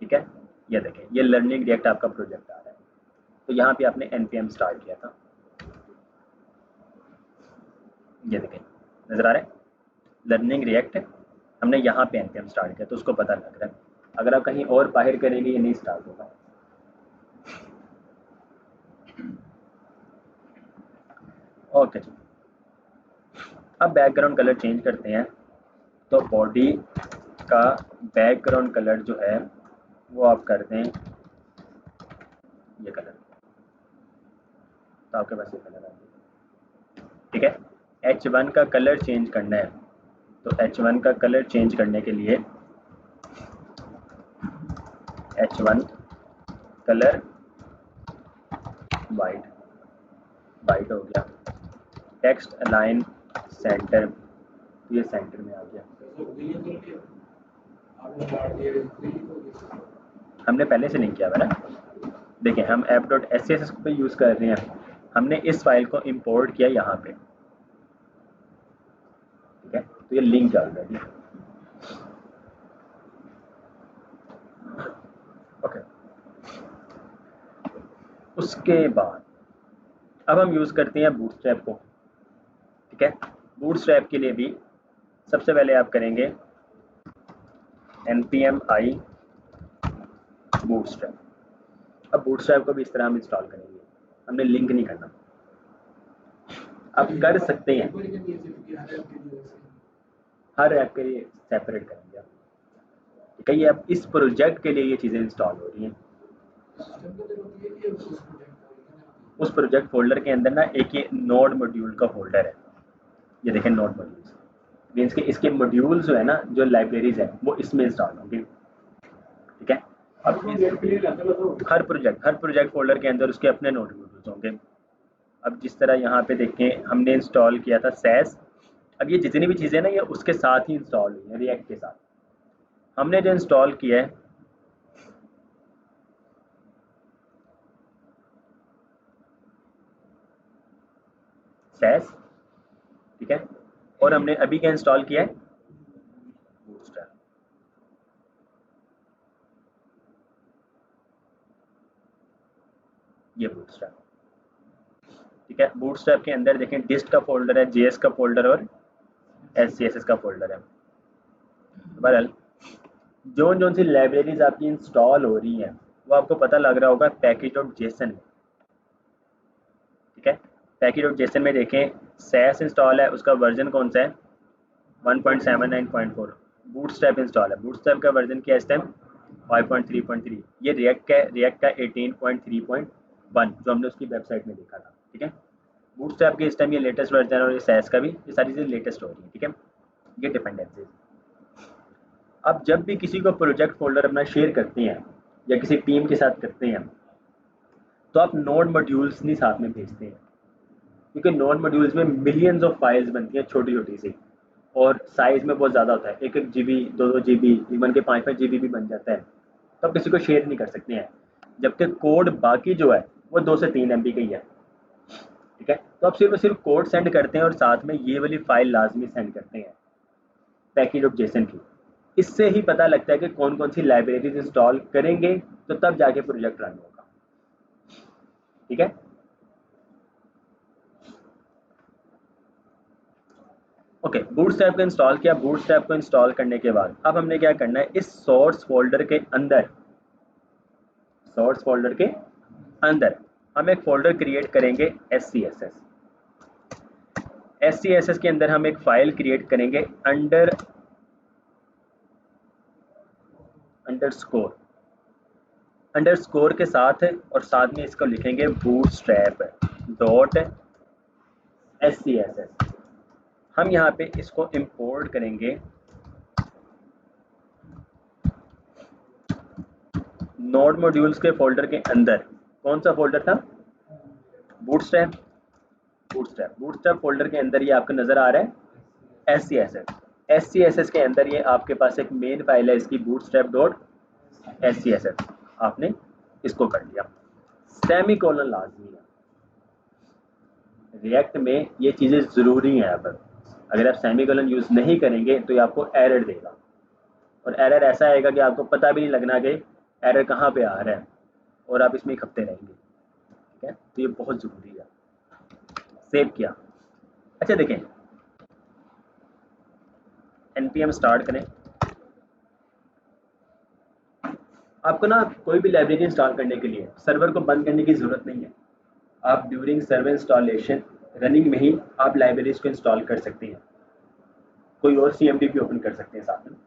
ठीक है, ये देखें, ये लर्निंग रिएक्ट आपका प्रोजेक्ट आ रहा है, तो यहाँ पे आपने npm स्टार्ट किया था। ये देखें, नजर आ रहा है, लर्निंग रिएक्ट हमने यहाँ पे npm स्टार्ट किया, तो उसको पता लग रहा है। अगर आप कहीं और बाहर करेंगे ये नहीं स्टार्ट होगा। ओके जी, अब बैकग्राउंड कलर चेंज करते हैं। तो बॉडी का बैकग्राउंड कलर जो है वो आप कर दें ये कलर, तो आपके पास ये कलर आ गया। ठीक है, H1 का कलर चेंज करना है, तो H1 का कलर चेंज करने के लिए H1 कलर वाइट, वाइट हो गया। टेक्स्ट अलाइन सेंटर, ये सेंटर में आ गया। हमने पहले से नहीं किया हुआ ना, देखिए हम app.scs पे यूज़ कर रहे हैं, हमने इस फाइल को इंपोर्ट किया यहाँ पे। ठीक है, तो ये लिंक है ऑलरेडी। ओके, उसके बाद अब हम यूज़ करते हैं बूटस्ट्रैप को। ठीक है, बूटस्ट्रैप के लिए भी सबसे पहले आप करेंगे npm i बूटस्ट्रैप। अब बूटस्ट्रैप को भी इस तरह हम इंस्टॉल करेंगे, हमने लिंक नहीं करना। आप कर सकते हैं, हर ऐप के लिए सेपरेट करेंगे आप। ठीक है, ये अब इस प्रोजेक्ट के लिए ये चीज़ें इंस्टॉल हो रही हैं। उस प्रोजेक्ट फोल्डर के अंदर ना एक ये नोड मॉड्यूल का फोल्डर है, ये देखें नोड मॉड्यूल्स, मीन्स कि इसके मॉड्यूल्स जो है ना, जो लाइब्रेरीज है वो इसमें इंस्टॉल होंगे। ठीक है, अब हर प्रोजेक्ट फोल्डर के अंदर उसके अपने नोड मॉड्यूल्स होंगे। अब जिस तरह यहाँ पे देखें हमने इंस्टॉल किया था सैस, अब ये जितनी भी चीज़ें ना ये उसके साथ ही इंस्टॉल हुई हैं, रिएक्ट के साथ। हमने जो इंस्टॉल किया है सैस, ठीक है, और हमने अभी क्या इंस्टॉल किया है बूटस्ट्रैप। ये बूटस्ट्रैप, ठीक है, बूटस्ट्रैप के अंदर देखें डिस्ट का फोल्डर है, जेएस का फोल्डर और एससीएसएस का फोल्डर है। बहरहाल जो सी लाइब्रेरीज आपकी इंस्टॉल हो रही हैं वो आपको पता लग रहा होगा पैकेज.जेसन में। ठीक है, पैकेज.जेसन में देखें सैस इंस्टॉल है, उसका वर्जन कौन सा है 1.79.4। बूटस्ट्रैप इंस्टॉल है, बूटस्ट्रैप का वर्जन क्या है इस टाइम 5.3.3। ये रिएक्ट का 18.3.1 जो हमने उसकी वेबसाइट में देखा था। ठीक है, बूटस्ट्रैप के इस टाइम ये लेटेस्ट वर्जन है और ये सैस का भी, ये सारी चीज़ें लेटेस्ट हो रही है। ठीक है, ये डिपेंडेंसीज। अब जब भी किसी को प्रोजेक्ट फोल्डर अपना शेयर करते हैं या किसी टीम के साथ करते हैं तो आप नोड मॉड्यूल्स नहीं साथ में भेजते हैं, क्योंकि नोड मॉड्यूल्स में मिलियंस ऑफ फाइल्स बनती हैं छोटी छोटी सी, और साइज में बहुत ज़्यादा होता है, 1 GB 2 GB इवन के 5 GB भी बन जाता है, तो आप किसी को शेयर नहीं कर सकते हैं। जबकि कोड बाकी जो है वो 2 से 3 MB का ही है। ठीक है, तो आप सिर्फ और सिर्फ कोड सेंड करते हैं और साथ में ये वाली फाइल लाजमी सेंड करते हैं पैकेज.जेसन की। इससे ही पता लगता है कि कौन कौन सी लाइब्रेरीज इंस्टॉल करेंगे, तो तब जाके प्रोजेक्ट रन होगा। ठीक है, ओके, बूटस्ट्रैप को इंस्टॉल किया। बूटस्ट्रैप को इंस्टॉल करने के बाद अब हमने क्या करना है, इस सोर्स फोल्डर के अंदर हम एक फोल्डर क्रिएट करेंगे SCSS। SCSS के अंदर हम एक फाइल क्रिएट करेंगे अंडरस्कोर के साथ, और साथ में इसको लिखेंगे bootstrap.scss। हम यहाँ पे इसको इंपोर्ट करेंगे नोड मॉड्यूल्स के फोल्डर के अंदर। कौन सा फोल्डर था बूटस्ट्रैप फोल्डर के अंदर ये आपको नजर आ रहा है SCSS के अंदर ये आपके पास एक मेन फाइल है इसकी bootstrap.scss। आपने इसको कर लिया। सेमीकोलन लाजमी है रिएक्ट में, ये चीज़ें ज़रूरी हैं। अब अगर आप सेमीकोलन यूज़ नहीं करेंगे तो ये आपको एरर देगा, और एरर ऐसा आएगा कि आपको पता भी नहीं लगना कि एरर कहाँ पे आ रहा है, और आप इसमें खपते रहेंगे। ठीक है, तो ये बहुत ज़रूरी है। सेव किया। अच्छा देखें, npm स्टार्ट करें। आपको ना कोई भी लाइब्रेरी इंस्टॉल करने के लिए सर्वर को बंद करने की ज़रूरत नहीं है। आप ड्यूरिंग सर्वर इंस्टॉलेशन रनिंग में ही आप लाइब्रेरीज को इंस्टॉल कर सकते हैं, कोई और CMD भी ओपन कर सकते हैं साथ में।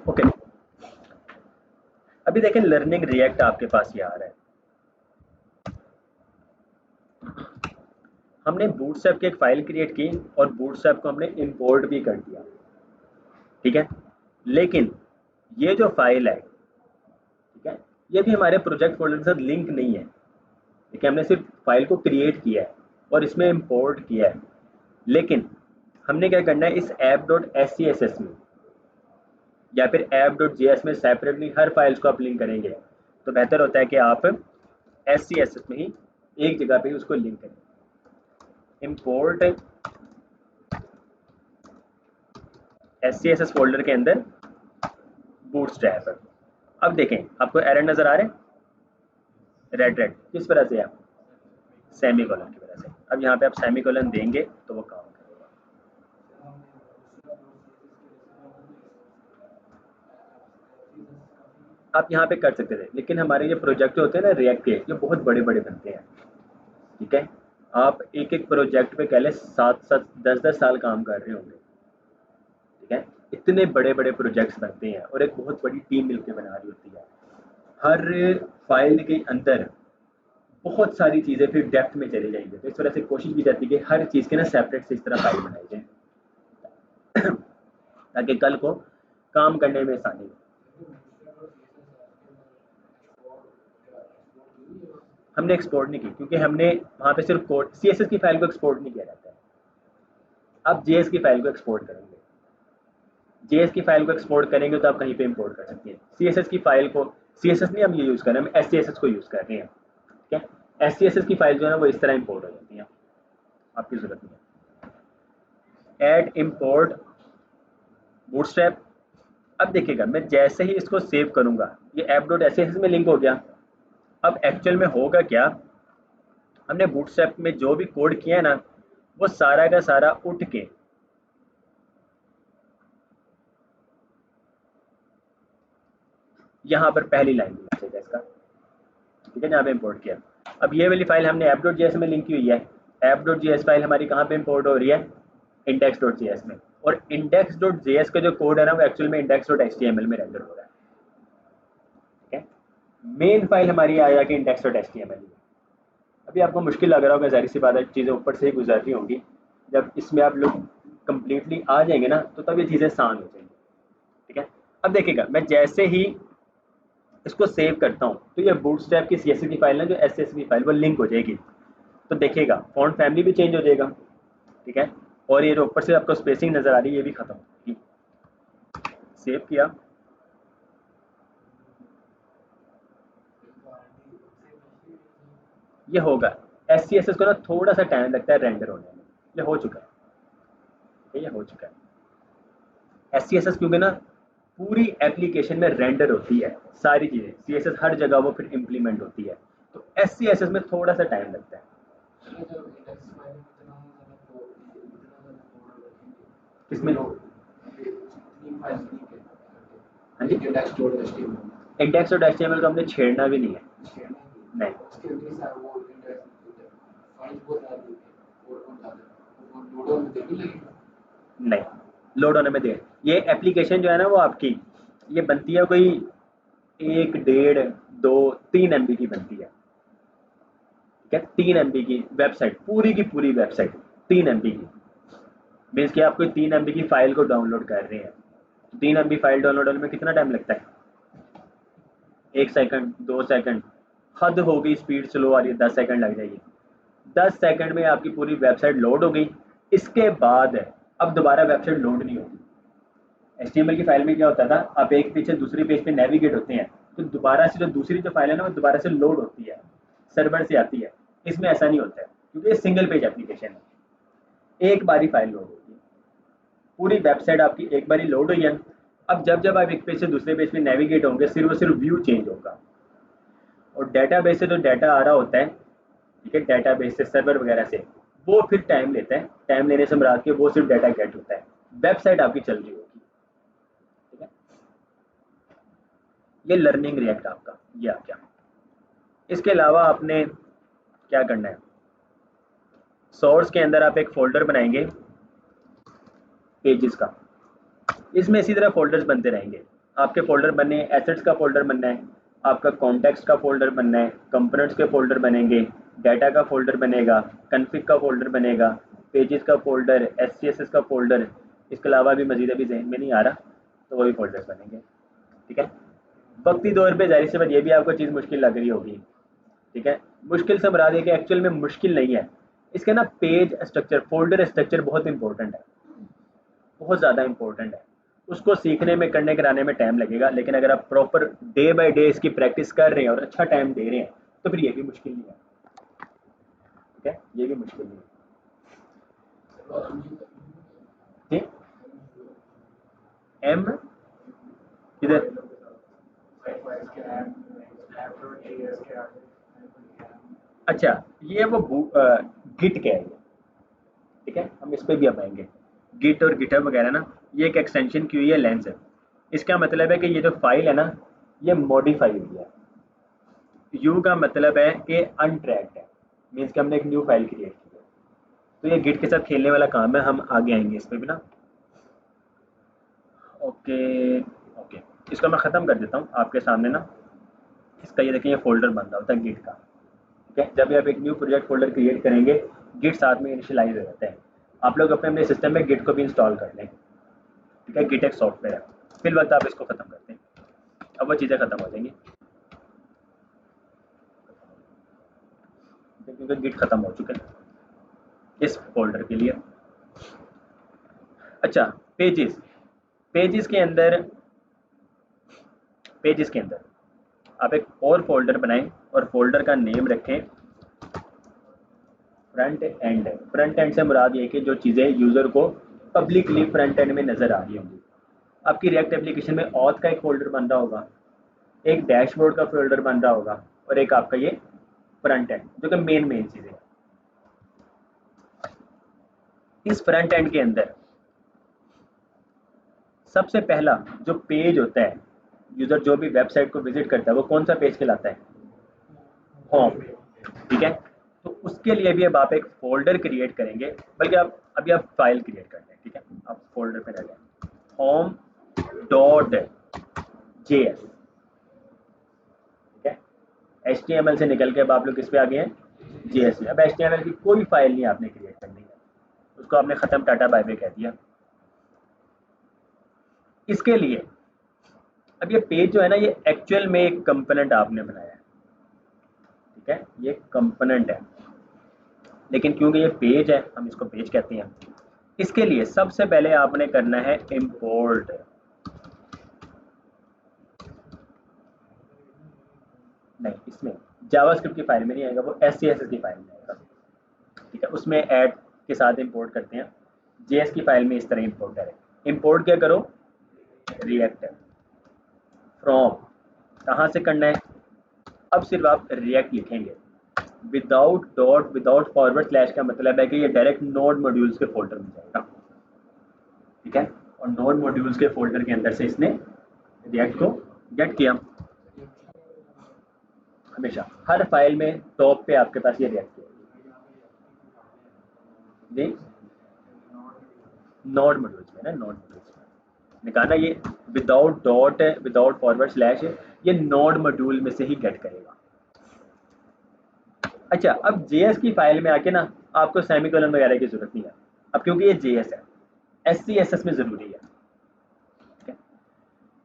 ओके, अभी देखें लर्निंग रिएक्ट आपके पास ये आ रहा है। हमने बूटस्ट्रैप की एक फाइल क्रिएट की और बूटस्ट्रैप को हमने इंपोर्ट भी कर दिया, ठीक है। लेकिन ये जो फाइल है, ठीक है, ये भी हमारे प्रोजेक्ट फोल्डर के साथ लिंक नहीं है, ठीक है। हमने सिर्फ फाइल को क्रिएट किया है और इसमें इंपोर्ट किया है। लेकिन हमने क्या करना है, इस app.scss में या फिर app.js में सेपरेटली हर फाइल्स को आप लिंक करेंगे तो बेहतर होता है कि आप SCSS में ही एक जगह पे ही उसको लिंक करें। इंपोर्ट SCSS फोल्डर के अंदर बूटस्ट्रैप। अब देखें आपको एरर नजर आ रहे हैं, रेड किस वजह से? आप सेमीकोलन की वजह से। अब यहाँ पे आप सेमीकोलन देंगे तो वो काम करेगा। आप यहाँ पे कर सकते थे, लेकिन हमारे ये प्रोजेक्ट होते हैं ना रिएक्ट के, ये बहुत बड़े बड़े बनते हैं, ठीक है। आप एक एक प्रोजेक्ट पे कह लें 7-7 10-10 साल काम कर रहे होंगे, ठीक है। इतने बड़े बड़े प्रोजेक्ट्स बनते हैं और एक बहुत बड़ी टीम मिलकर बना रही होती है। हर फाइल के अंदर बहुत सारी चीज़ें फिर डेप्थ में चली जाएंगी, तो इस वजह से कोशिश की जाती है कि हर चीज़ के ना सेपरेट से इस तरह फाइल बनाई जाए ताकि कल को काम करने में आसानी हो। हमने एक्सपोर्ट नहीं की क्योंकि हमने वहाँ पे सिर्फ कोड CSS की फाइल को एक्सपोर्ट नहीं किया जाता है। आप JS की फाइल को एक्सपोर्ट करेंगे, JS की फाइल को एक्सपोर्ट करेंगे तो आप कहीं पे इंपोर्ट कर सकते हैं। CSS की फाइल को, CSS नहीं हम ये यूज़ कर रहे हैं, हम SCSS को यूज़ कर रहे हैं, ठीक है। SCSS की फाइल जो है ना वो इस तरह इंपोर्ट हो जाती है, आपकी ज़रूरत नहीं है। Add import bootstrap. अब देखिएगा मैं जैसे ही इसको सेव करूंगा ये app.scss में लिंक हो गया। अब एक्चुअल में होगा क्या, हमने बूटस्ट्रैप में जो भी कोड किया है ना वो सारा का सारा उठ के यहाँ पर पहली लाइन में लिखेगा इसका, ठीक है, जहाँ पे इंपोर्ट किया। अब ये वाली फाइल हमने app.js में लिंक की हुई है। app.js फाइल हमारी कहाँ पे इंपोर्ट हो रही है? index.js में। और index.js का जो कोड है ना वो एक्चुअल में index.html में रेंडर हो रहा है, ठीक है। मेन फाइल हमारी आ जाके index.html। अभी आपको मुश्किल लग रहा होगा, जाहिर सी बात है, चीज़ें ऊपर से ही गुजर रही होंगी। जब इसमें आप लोग कंप्लीटली आ जाएंगे ना तो तब ये चीज़ें आसान हो जाएंगी, ठीक है। अब देखिएगा मैं जैसे ही इसको सेव करता हूँ तो ये बूटस्ट्रैप की CSS की फाइल है जो SCSS की फाइल वो लिंक हो जाएगी। तो देखिएगा फॉन्ट फैमिली भी चेंज हो जाएगा, ठीक है। और ये जो ऊपर से आपको स्पेसिंग नजर आ रही है ये भी खत्म होगी। सेव किया, ये होगा। SCSS को ना थोड़ा सा टाइम लगता है रेंडर होने में। ये हो चुका है, ये हो चुका है। SCSS क्योंकि ना पूरी एप्लीकेशन में रेंडर होती है सारी चीज़ें, CSS हर जगह वो फिर इम्प्लीमेंट होती है, तो SCSS में थोड़ा सा टाइम लगता है। किसमें? हाँ जी, index.html को हमने छेड़ना भी नहीं है, नहीं नहीं, लोड होने में देर। ये एप्लीकेशन जो है ना वो आपकी ये बनती है कोई 1, 1.5, 2, 3 MB की बनती है, ठीक है। 3 MB की वेबसाइट, पूरी की पूरी वेबसाइट 3 MB की। मीन्स कि आप कोई 3 MB की फाइल को डाउनलोड कर रहे हैं, 3 MB फाइल डाउनलोड होने में कितना टाइम लगता है? 1 सेकंड, 2 सेकंड, हद हो गई स्पीड स्लो आ रही है 10 सेकंड लग जाएगी। 10 सेकंड में आपकी पूरी वेबसाइट लोड हो गई। इसके बाद अब दोबारा वेबसाइट लोड नहीं होगी। HTML की फाइल में क्या होता है ना, आप एक पीछे दूसरी पेज पे नेविगेट होते हैं तो दोबारा से जो दूसरी जो फाइल है ना वो दोबारा से लोड होती है। सर्वर से आती है। इसमें ऐसा नहीं होता है क्योंकि ये सिंगल पेज एप्लीकेशन है, एक बार ही फाइल लोड होगी, पूरी वेबसाइट आपकी एक बार ही लोड हुई है। अब जब जब आप एक पेज से दूसरे पेज में नेविगेट होंगे सिर्फ और सिर्फ व्यू चेंज होगा, और डाटाबेस से जो डाटा आ रहा होता है, ठीक है, डाटाबेस से सर्वर वगैरह से, वो फिर टाइम लेता है, टाइम लेने से मुराद के वो सिर्फ डाटा गेट होता है, वेबसाइट आपकी चल रही होगी। ठीक है, ये लर्निंग रिएक्ट आपका ये आ गया। इसके अलावा आपने क्या करना है, सोर्स के अंदर आप एक फोल्डर बनाएंगे पेजेस का, इसमें इसी तरह फोल्डर्स बनते रहेंगे। आपके फोल्डर बने, एसेट्स का फोल्डर बनना है, आपका कॉन्टेक्स्ट का फोल्डर बनना है, कंपोनेंट्स के फोल्डर बनेंगे, डाटा का फोल्डर बनेगा, कन्फिग का फोल्डर बनेगा, पेजेस का फोल्डर, SCSS का फोल्डर। इसके अलावा भी मजीद अभी जहन में नहीं आ रहा, तो वो भी फोल्डर्स बनेंगे। ठीक है, वक्ती दौर पे जाहिर सी बात ये भी आपको चीज़ मुश्किल लग रही होगी। ठीक है, मुश्किल से मुराद है कि एक्चुअल में मुश्किल नहीं है, इसका ना पेज स्ट्रक्चर, फोल्डर स्ट्रक्चर बहुत इंपॉर्टेंट है, बहुत ज़्यादा इंपॉर्टेंट है। उसको सीखने में, करने कराने में टाइम लगेगा, लेकिन अगर आप प्रॉपर डे बाय डे इसकी प्रैक्टिस कर रहे हैं और अच्छा टाइम दे रहे हैं तो फिर ये भी मुश्किल नहीं है। ठीक है, ये भी मुश्किल नहीं है। ठीक, एम किधर, अच्छा ये वो गिट क्या है, ठीक है, हम इस पर भी अब आएंगे। गिट और गिटहब वगैरह ना, ये एक एक्सटेंशन की हुई है लेंस है। इसका मतलब है कि ये जो फाइल है ना, ये मॉडिफाई हुई है। यू का मतलब है कि अनट्रैक्ड है, मीन्स कि हमने एक न्यू फाइल क्रिएट की है। तो ये गिट के साथ खेलने वाला काम है, हम आगे आएंगे इस पर भी ना। ओके ओके, इसको मैं ख़त्म कर देता हूँ आपके सामने ना। इसका ये देखें, ये फोल्डर बन रहा होता है गिट का। ठीक है, जब भी आप एक न्यू प्रोजेक्ट फोल्डर क्रिएट करेंगे, गिट साथ में इनिशियलाइज हो जाता है। आप लोग अपने अपने सिस्टम में गिट को भी इंस्टॉल कर लें। ठीक है, गिट एक सॉफ्टवेयर है। फिर वक्त आप इसको ख़त्म करते हैं, अब वो चीज़ें ख़त्म हो जाएंगी क्योंकि गिट ख़त्म हो चुके हैं इस फोल्डर के लिए। अच्छा, पेजेस, पेजेस के अंदर, पेजेस के अंदर आप एक और फोल्डर बनाएं और फोल्डर का नेम रखें फ्रंट एंड। फ्रंट एंड से मुराद ये कि जो चीज़ें यूज़र को पब्लिकली फ्रंट एंड में नज़र आ रही होंगी। आपकी रिएक्ट एप्लीकेशन में ऑथ का एक फोल्डर बन रहा होगा, एक डैशबोर्ड का फोल्डर बन रहा होगा, और एक आपका ये फ्रंट एंड, जो कि मेन चीज़ें हैं। इस फ्रंट एंड के अंदर सबसे पहला जो पेज होता है, यूज़र जो भी वेबसाइट को विजिट करता है, वो कौन सा पेज कहलाता है, होम। ठीक है, तो उसके लिए भी अब आप एक फोल्डर क्रिएट करेंगे, बल्कि आप अभी आप फाइल क्रिएट कर लें। ठीक है, आप फोल्डर पे रह जाए, होम डॉट JS। ठीक है, HTML से निकल के अब आप लोग किस पे आ गए हैं, JS में। अब HTML की कोई फाइल नहीं आपने क्रिएट करनी है, उसको आपने ख़त्म, टाटा बाय बाय कह दिया। इसके लिए अब ये पेज जो है ना, ये एक्चुअल में एक कंपोनेंट आपने बनाया है। ठीक है, ये कंपोनेंट है, लेकिन क्योंकि ये पेज है हम इसको पेज कहते हैं। इसके लिए सबसे पहले आपने करना है इंपोर्ट। नहीं, इसमें जावास्क्रिप्ट की फाइल में नहीं आएगा, वो SCSS की फाइल में आएगा। ठीक है, उसमें ऐड के साथ इंपोर्ट करते हैं। JS की फाइल में इस तरह इंपोर्ट करें। इंपोर्ट क्या करो, रिएक्ट फ्रॉम, कहाँ से करना है, अब सिर्फ आप रिएक्ट लिखेंगे without dot, without forward slash का मतलब है कि ये डायरेक्ट नोड मॉड्यूल्स के फोल्डर में जाएगा। ठीक है, और नोड मॉड्यूल्स के फोल्डर के अंदर से इसने रिएक्ट को गेट किया। हमेशा हर फाइल में टॉप पे आपके पास ये रिएक्ट किया जी, नोड मॉड्यूल्स में ना, नोड मॉड्यूल्स में निकालना, ये without dot, without forward slash, ये नोड मॉड्यूल में से ही गेट करेगा। अच्छा, अब JS की फाइल में आके ना आपको सेमीकोलन वगैरह की जरूरत नहीं है, अब क्योंकि ये JS है, SCSS में जरूरी है। ठीक है,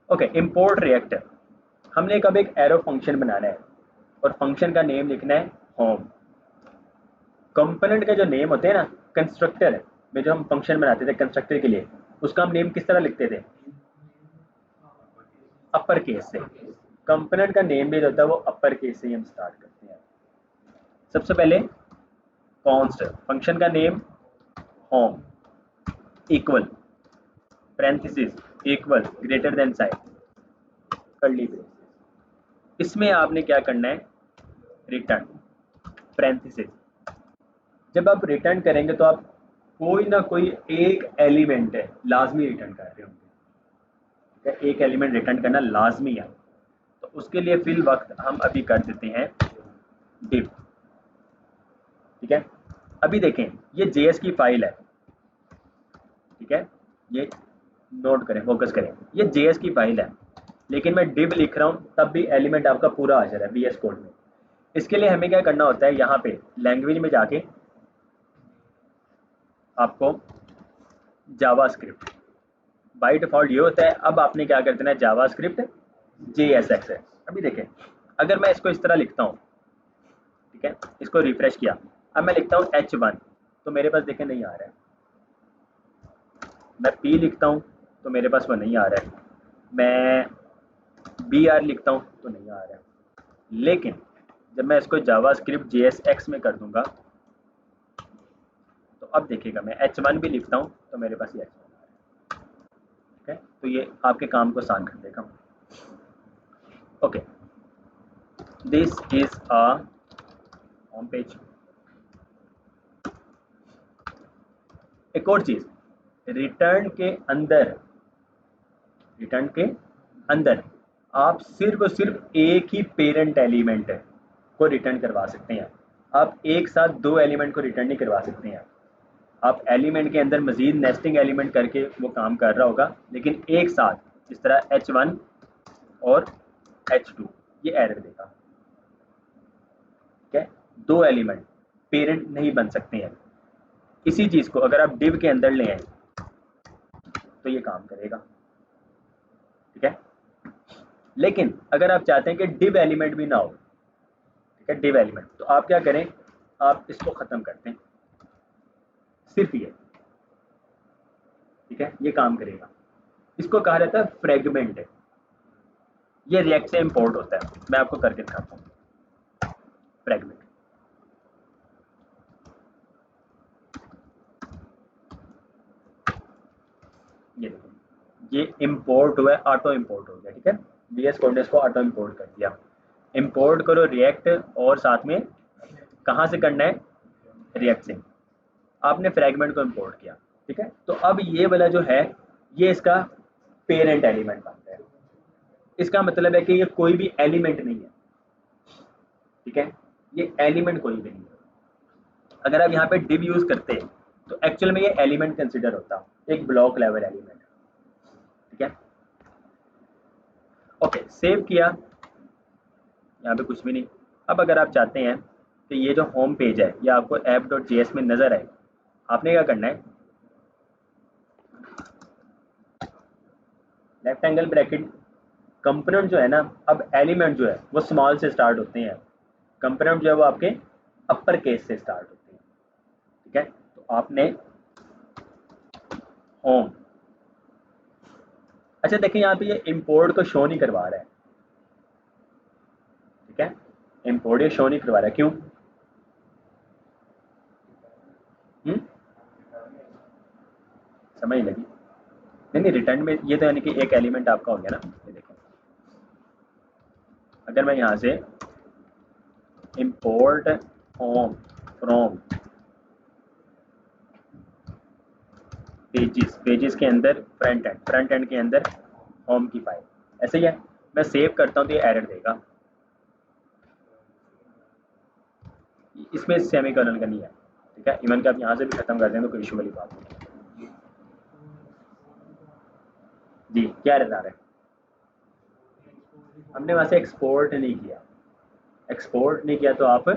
ओके, इंपोर्ट रिएक्ट, हमने कब एक एरो फंक्शन बनाना है और फंक्शन का नेम लिखना है होम। कंपोनेंट का जो नेम होते हैं ना, कंस्ट्रक्टर में जो हम फंक्शन बनाते थे कंस्ट्रक्टर के लिए, उसका हम नेम किस तरह लिखते थे, अपर केस से। कंपोनेंट का नेम भी जो होता है वो अपर केस से ही हम स्टार्ट करते हैं। सबसे पहले कॉन्स्ट, फंक्शन का name home, equal, parenthesis, equal, greater than sign, curly brace. इसमें आपने क्या करना है, रिटर्न, पैरेंथेसिस। जब आप रिटर्न करेंगे तो आप कोई ना कोई एक एलिमेंट है लाजमी रिटर्न कर रहे होंगे, एक एलिमेंट रिटर्न करना लाजमी है। तो उसके लिए फिल वक्त हम अभी कर देते हैं डिव। ठीक है, अभी देखें ये जेएस की फाइल है, ठीक है, ये नोट करें, फोकस करें, ये जेएस की फाइल है, लेकिन मैं डिव लिख रहा हूँ तब भी एलिमेंट आपका पूरा आ जा रहा है बीएस कोड में। इसके लिए हमें क्या करना होता है, यहाँ पे लैंग्वेज में जाके आपको जावास्क्रिप्ट, बाय डिफॉल्ट ये होता है। अब आपने क्या कर देना है, जावास्क्रिप्ट JSX है। अभी देखें, अगर मैं इसको इस तरह लिखता हूँ, ठीक है, इसको रिफ्रेश किया, अब मैं लिखता हूँ H1 तो मेरे पास देखें नहीं आ रहा है, मैं P लिखता हूँ तो मेरे पास वो नहीं आ रहा है, मैं BR लिखता हूँ तो नहीं आ रहा है। लेकिन जब मैं इसको जावास्क्रिप्ट JSX में कर दूंगा तो अब देखिएगा मैं H1 भी लिखता हूँ तो मेरे पास ये H1 आ रहा है। ठीक है, तो ये आपके काम को आसान कर देगा। Okay, this is a home page. एक और चीज, रिटर्न के अंदर, रिटर्न के अंदर आप सिर्फ और सिर्फ एक ही पेरेंट एलिमेंट को रिटर्न करवा सकते हैं। आप एक साथ दो एलिमेंट को रिटर्न नहीं करवा सकते हैं। आप एलिमेंट के अंदर मजीद नेस्टिंग एलिमेंट करके वो काम कर रहा होगा, लेकिन एक साथ जिस तरह H1 और H2 ये एरर देगा। ठीक है, दो एलिमेंट पेरेंट नहीं बन सकते हैं। इसी चीज को अगर आप डिव के अंदर ले आए तो ये काम करेगा। ठीक है, लेकिन अगर आप चाहते हैं कि डिव एलिमेंट भी ना हो, ठीक है, डिव एलिमेंट, तो आप क्या करें, आप इसको खत्म करते हैं, सिर्फ ये। ठीक है, ये काम करेगा। इसको कहा जाता है फ्रेगमेंट। ये रिएक्ट से इंपोर्ट होता है, मैं आपको करके दिखाता हूँ फ्रेगमेंट। ये देखो, ये इंपोर्ट हुआ है, ऑटो इंपोर्ट हो गया। ठीक है, बीएस कोड ने इसको ऑटो इंपोर्ट कर दिया। इंपोर्ट करो रिएक्ट, और साथ में कहाँ से करना है, रिएक्ट से। आपने फ्रेगमेंट को इंपोर्ट किया। ठीक है, तो अब ये वाला जो है ये इसका पेरेंट एलिमेंट बनता है। इसका मतलब है कि ये कोई भी एलिमेंट नहीं है। ठीक है, ये एलिमेंट कोई भी नहीं है। अगर आप यहाँ पे डिव यूज करते हैं तो एक्चुअल में ये एलिमेंट कंसिडर होता, एक ब्लॉक लेवल एलिमेंट। ठीक है, ओके, सेव किया, यहाँ पे कुछ भी नहीं। अब अगर आप चाहते हैं कि ये जो होम पेज है ये आपको app.js में नजर आए, आपने क्या करना है, लेफ्ट एंगल ब्रैकेट, कंपोनेंट जो है ना, अब एलिमेंट जो है वो स्मॉल से स्टार्ट होते हैं, कंपोनेंट जो है वो आपके अपर केस से स्टार्ट होते हैं। ठीक है, तो आपने होम, अच्छा देखिए यहाँ पे ये इंपोर्ट को शो नहीं करवा रहा है। ठीक है, इंपोर्ट ये शो नहीं करवा रहा है, क्यों? समझ लगी? नहीं नहीं, रिटर्न में ये तो यानी कि एक एलिमेंट आपका हो गया ना। ये देखो, अगर मैं यहाँ से import home from pages, pages के अंदर फ्रंट एंड, फ्रंट एंड के अंदर होम की फाइल, ऐसे ही है। मैं सेव करता हूँ तो ये एरर देगा, इसमें सेमीकोलन का नहीं है। ठीक है, इवन कि आप यहाँ से भी खत्म कर दें तो कोई इशू वाली बात नहीं। जी, क्या एरर आ रहा है? हमने वहाँ से एक्सपोर्ट नहीं किया, एक्सपोर्ट नहीं किया तो आप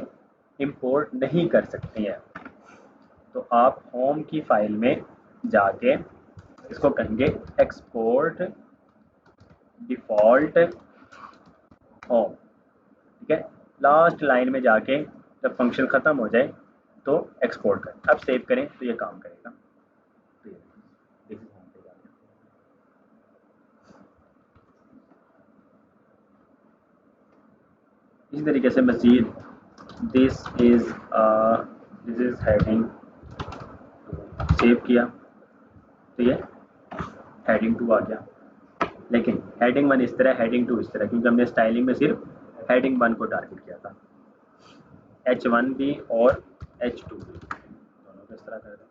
इंपोर्ट नहीं कर सकते हैं। तो आप होम की फाइल में जाके इसको कहेंगे एक्सपोर्ट डिफॉल्ट होम। ठीक है, लास्ट लाइन में जाके जब फंक्शन ख़त्म हो जाए तो एक्सपोर्ट करें। अब सेव करें तो ये काम करेगा। तो ये देखिए होम पे जाके इसी तरीके से मज़ीद दिस इज हेडिंग, सेव किया तो ये हेडिंग 2 आ गया। लेकिन हेडिंग 1 इस तरह, हेडिंग 2 इस तरह, क्योंकि हमने स्टाइलिंग में सिर्फ हेडिंग 1 को टारगेट किया था। H1 भी और H2 भी दोनों को इस तरह कर दें।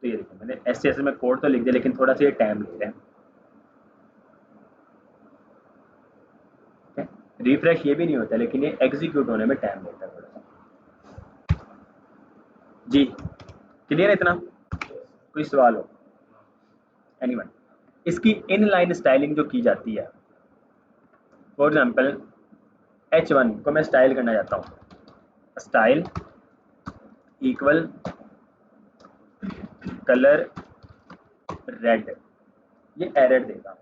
तो ये देखिए मैंने SCSS में कोड तो लिख दिया, लेकिन थोड़ा सा ये टाइम ले रहे हैं। रिफ्रेश ये भी नहीं होता, लेकिन ये एग्जीक्यूट होने में टाइम लेता है थोड़ा सा। जी क्लियर है इतना? कोई सवाल हो? एनीवन? इसकी इनलाइन स्टाइलिंग जो की जाती है, फॉर एग्जांपल H1 को मैं स्टाइल करना चाहता हूँ, स्टाइल इक्वल कलर रेड, ये एरर देगा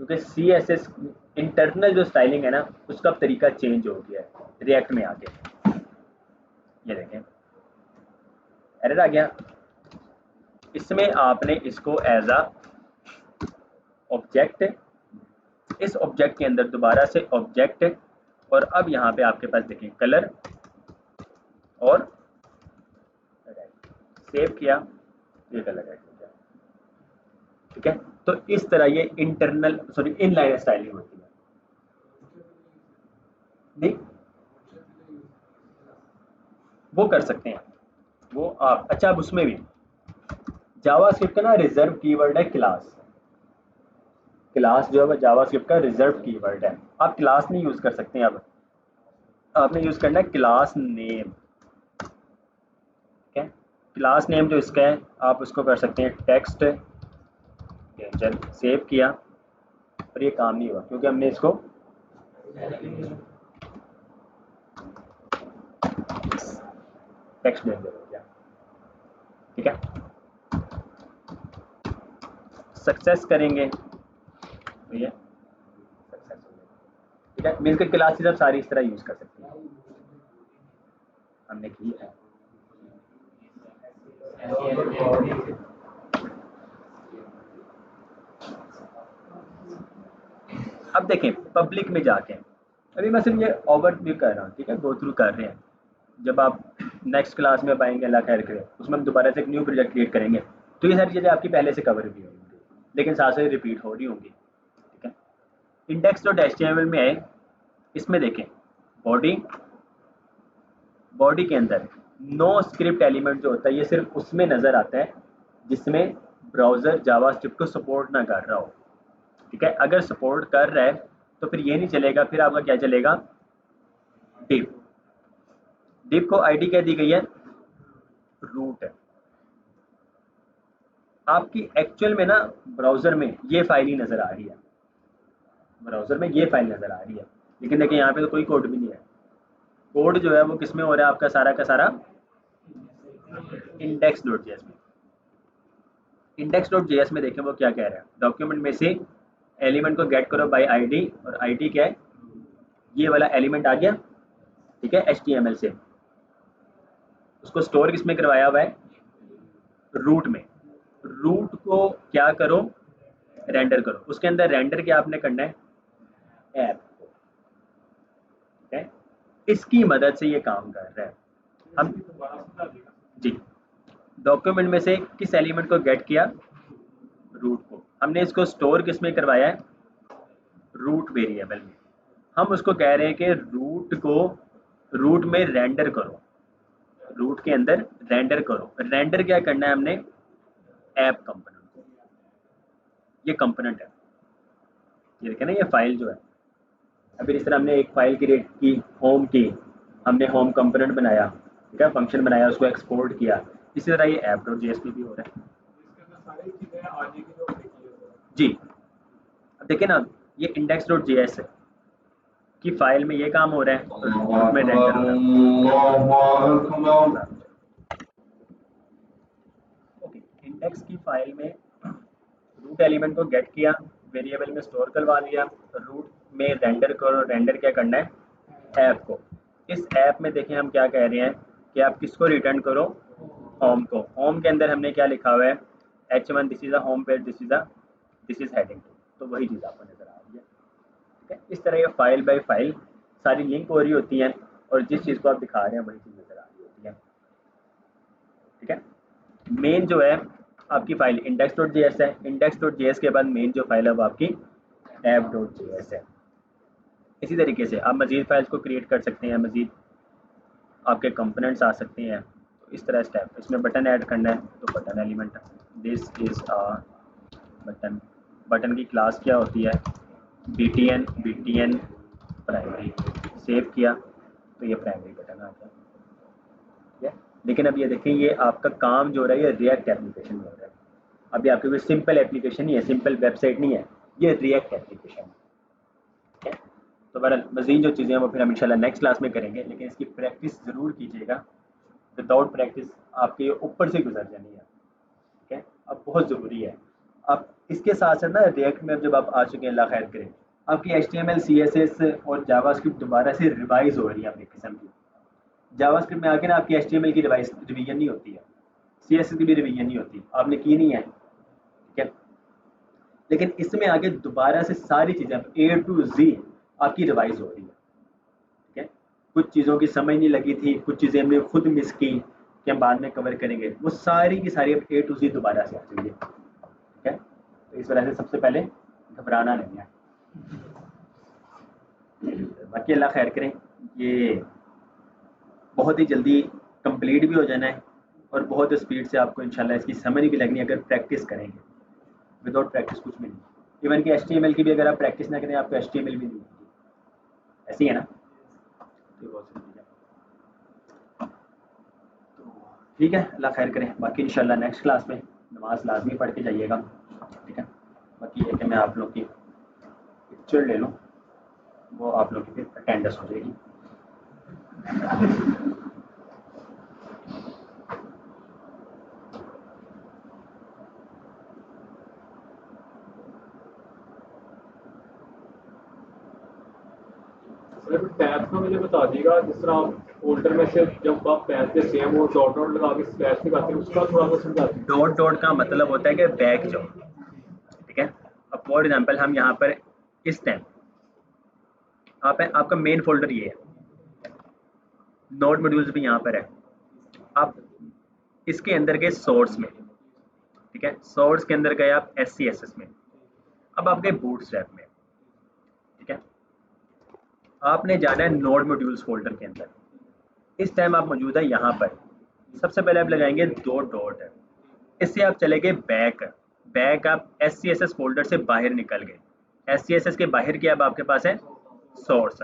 क्योंकि CSS इंटरनल जो स्टाइलिंग है ना उसका तरीका चेंज हो गया है रिएक्ट में आके। ये देखें एरर आ गया। इसमें आपने इसको एज अ ऑब्जेक्ट, इस ऑब्जेक्ट के अंदर दोबारा से ऑब्जेक्ट, और अब यहाँ पे आपके पास देखें कलर और रेड, सेव किया ये कलर रेड हो गया। ठीक है, तो इस तरह ये इंटरनल सॉरी इनलाइन स्टाइलिंग होती है। नहीं वो कर सकते हैं वो आप। अच्छा अब उसमें भी जावास्क्रिप्ट का ना रिजर्व कीवर्ड है क्लास। क्लास जो है वो जावास्क्रिप्ट का रिजर्व कीवर्ड है। आप क्लास नहीं यूज कर सकते हैं। अब आपने यूज करना है क्लास नेम। ठीक है, क्लास नेम जो इसका है आप उसको कर सकते हैं टेक्स्ट रेंजर। सेव किया और ये काम नहीं हुआ क्योंकि हमने इसको टेक्स्ट रेंजर हो गया। ठीक है, सक्सेस करेंगे तो ये सक्सेस हो गया। ठीक है, मिलकर क्लासेस आप सारी इस तरह यूज कर सकते हैं। हमने की है। अब देखें पब्लिक में जाके, अभी मैं सिर्फ ये ओवरव्यू कर रहा हूँ। ठीक है, गो थ्रू कर रहे हैं। जब आप नेक्स्ट क्लास में पाएंगे अल्लाह खैर करे, उसमें हम दोबारा से एक न्यू प्रोजेक्ट क्रिएट करेंगे तो ये सारी चीज़ें आपकी पहले से कवर भी होंगी, लेकिन साथ साथ रिपीट हो रही होंगी। ठीक है, इंडेक्स डॉट HTML में आए, इसमें देखें बॉडी, बॉडी के अंदर नो स्क्रिप्ट एलिमेंट जो होता है ये सिर्फ उसमें नज़र आता है जिसमें ब्राउज़र जावास्क्रिप्ट को सपोर्ट ना कर रहा हो। ठीक है, अगर सपोर्ट कर रहा है तो फिर ये नहीं चलेगा, फिर आपका क्या चलेगा, डिव। डिव को आईडी क्या दी गई है, रूट है। आपकी एक्चुअल में ना ब्राउजर में ये फाइल ही नजर आ रही है, ब्राउजर में ये फाइल नजर आ रही है, लेकिन देखिए यहाँ पे तो कोई कोड भी नहीं है। कोड जो है वो किसमें हो रहा है आपका सारा का सारा, index.js में। index.js में देखें वो क्या कह रहा है, डॉक्यूमेंट में से एलिमेंट को गेट करो बाय आईडी, और आईडी क्या है, ये वाला एलिमेंट आ गया। ठीक है, HTML से उसको स्टोर किसमें करवाया हुआ है, रूट में। रूट को क्या करो, रेंडर करो। उसके अंदर रेंडर क्या आपने करना है, ऐप को। ठीक है, इसकी मदद से ये काम कर रहा है। हम जी डॉक्यूमेंट में से किस एलिमेंट को गेट किया, रूट को। हमने इसको स्टोर किस में करवाया है, रूट वेरिएबल में। हम उसको कह रहे हैं कि रूट को रूट में रेंडर करो, रूट के अंदर रेंडर करो। रेंडर क्या करना है हमने, ऐप कंपोनेंट को। ये कंपोनेंट है, ये देखें ना ये फाइल जो है। अभी इस तरह हमने एक फाइल क्रिएट की, होम की, हमने होम कंपोनेंट बनाया। ठीक है, फंक्शन बनाया, उसको एक्सपोर्ट किया। इसी तरह ये app.js में भी हो रहा है। जी अब देखिए ना ये index.js की फाइल में ये काम हो रहा है, रूट में रेंडर हो रहा है। ओके, इंडेक्स की फाइल में रूट एलिमेंट को गेट किया, वेरिएबल में स्टोर करवा लिया, रूट में रेंडर करो। रेंडर क्या करना है, ऐप को। इस ऐप में देखें हम क्या कह रहे हैं कि आप किसको रिटर्न करो, होम को। होम के अंदर हमने क्या लिखा हुआ है, H1 this is a home page, this is heading 2। तो वही चीज़ आपको नजर आ रही है। ठीक है, इस तरह ये फाइल बाय फाइल सारी लिंक हो रही होती हैं। और जिस चीज़ को आप दिखा रहे हैं वही चीज़ नज़र आ रही होती है। ठीक है, मेन जो है आपकी फाइल index.js है, index.js के बाद मेन जो फाइल है वो आपकी app.js है। इसी तरीके से आप मज़ीद फाइल्स को क्रिएट कर सकते हैं, मज़ीद आपके कंपोनेंट्स आ सकते हैं। तो इस तरह स्टेप, इसमें बटन ऐड करना है तो button element, this is a button. Button की क्लास क्या होती है, btn प्राइमरी। सेव किया तो ये प्राइमरी बटन आ गया। ठीक है, लेकिन अब ये देखें, ये आपका काम जो हो रहा है ये रिएक्ट एप्लीकेशन में हो रहा है। अभी आपके कोई सिंपल एप्लीकेशन नहीं है, सिंपल वेबसाइट नहीं है, ये रिएक्ट एप्लीकेशन है। ठीक है, तो बहरहाल मज़ीद जो चीज़ें हैं वो फिर हम इंशाल्लाह नेक्स्ट क्लास में करेंगे, लेकिन इसकी प्रैक्टिस ज़रूर कीजिएगा। विदाउट प्रैक्टिस आपके ऊपर से गुजर जानी है। ठीक है, अब बहुत ज़रूरी है। अब इसके साथ साथ ना रिएक्ट में जब आप आ चुके हैं, अल्लाह खैर करें, आपकी HTML CSS और जावास्क्रिप्ट दोबारा से रिवाइज हो रही है अपनी किस्म की। जावास्क्रिप्ट में आके ना आपकी HTML की रिवीजन नहीं होती है, CSS की भी रिवीजन नहीं होती, आपने की नहीं है। ठीक है, लेकिन इसमें आगे दोबारा से सारी चीज़ें A to Z आपकी रिवाइज हो रही है। ठीक है, कुछ चीज़ों की समझ नहीं लगी थी, कुछ चीज़ें हमने खुद मिस की कि हम बाद में कवर करेंगे, वो सारी की सारी अब A to Z दोबारा से आ जाएंगे। ठीक है, तो इस वजह से सबसे पहले घबराना नहीं है। बाकी अल्लाह खैर करें, ये बहुत ही जल्दी कंप्लीट भी हो जाना है और बहुत स्पीड से आपको इंशाल्लाह इसकी समझ भी लगनी है अगर प्रैक्टिस करेंगे। विदाउट प्रैक्टिस कुछ भी नहीं। इवन कि HTML की भी अगर आप प्रैक्टिस ना करें आपको HTML भी नहीं मिलेगी, ऐसी है ना। तो बहुत सी चीज़ें, तो ठीक है, अल्लाह खैर करें। बाकी इंशाल्लाह नेक्स्ट क्लास में नमाज लाजमी पढ़ के जाइएगा। ठीक है, बाकी ये कि मैं आप लोग की पिक्चर ले लूँ, वो आप लोग की फिर अटेंडेंस हो जाएगी। सर टैब का मुझे बता दीजिएगा, जिस तरह फोल्डर में से जब आप पैच के सेम वो डॉट डॉट लगा के स्लैश लगाते हैं, उसका थोड़ा सा समझा दीजिए। डॉट डॉट का मतलब होता है कि बैक जाओ। ठीक है, अब फॉर एग्जांपल हम यहाँ पर इस टाइम आपका मेन फोल्डर ये है, नोड मॉड्यूल्स भी यहाँ पर है, आप इसके अंदर गए सोर्स में। ठीक है, सोर्स के अंदर गए आप SCSS में, अब आप गए बूटस्ट्रैप में। ठीक है, आपने जाना है नोड मॉड्यूल्स फोल्डर के अंदर। इस टाइम आप मौजूद है यहाँ पर। सबसे पहले आप लगाएंगे 2 डॉट, इससे आप चले गए बैक। बैक आप SCSS फोल्डर से बाहर निकल गए। SCSS के बाहर क्या अब आपके पास है, सोर्स।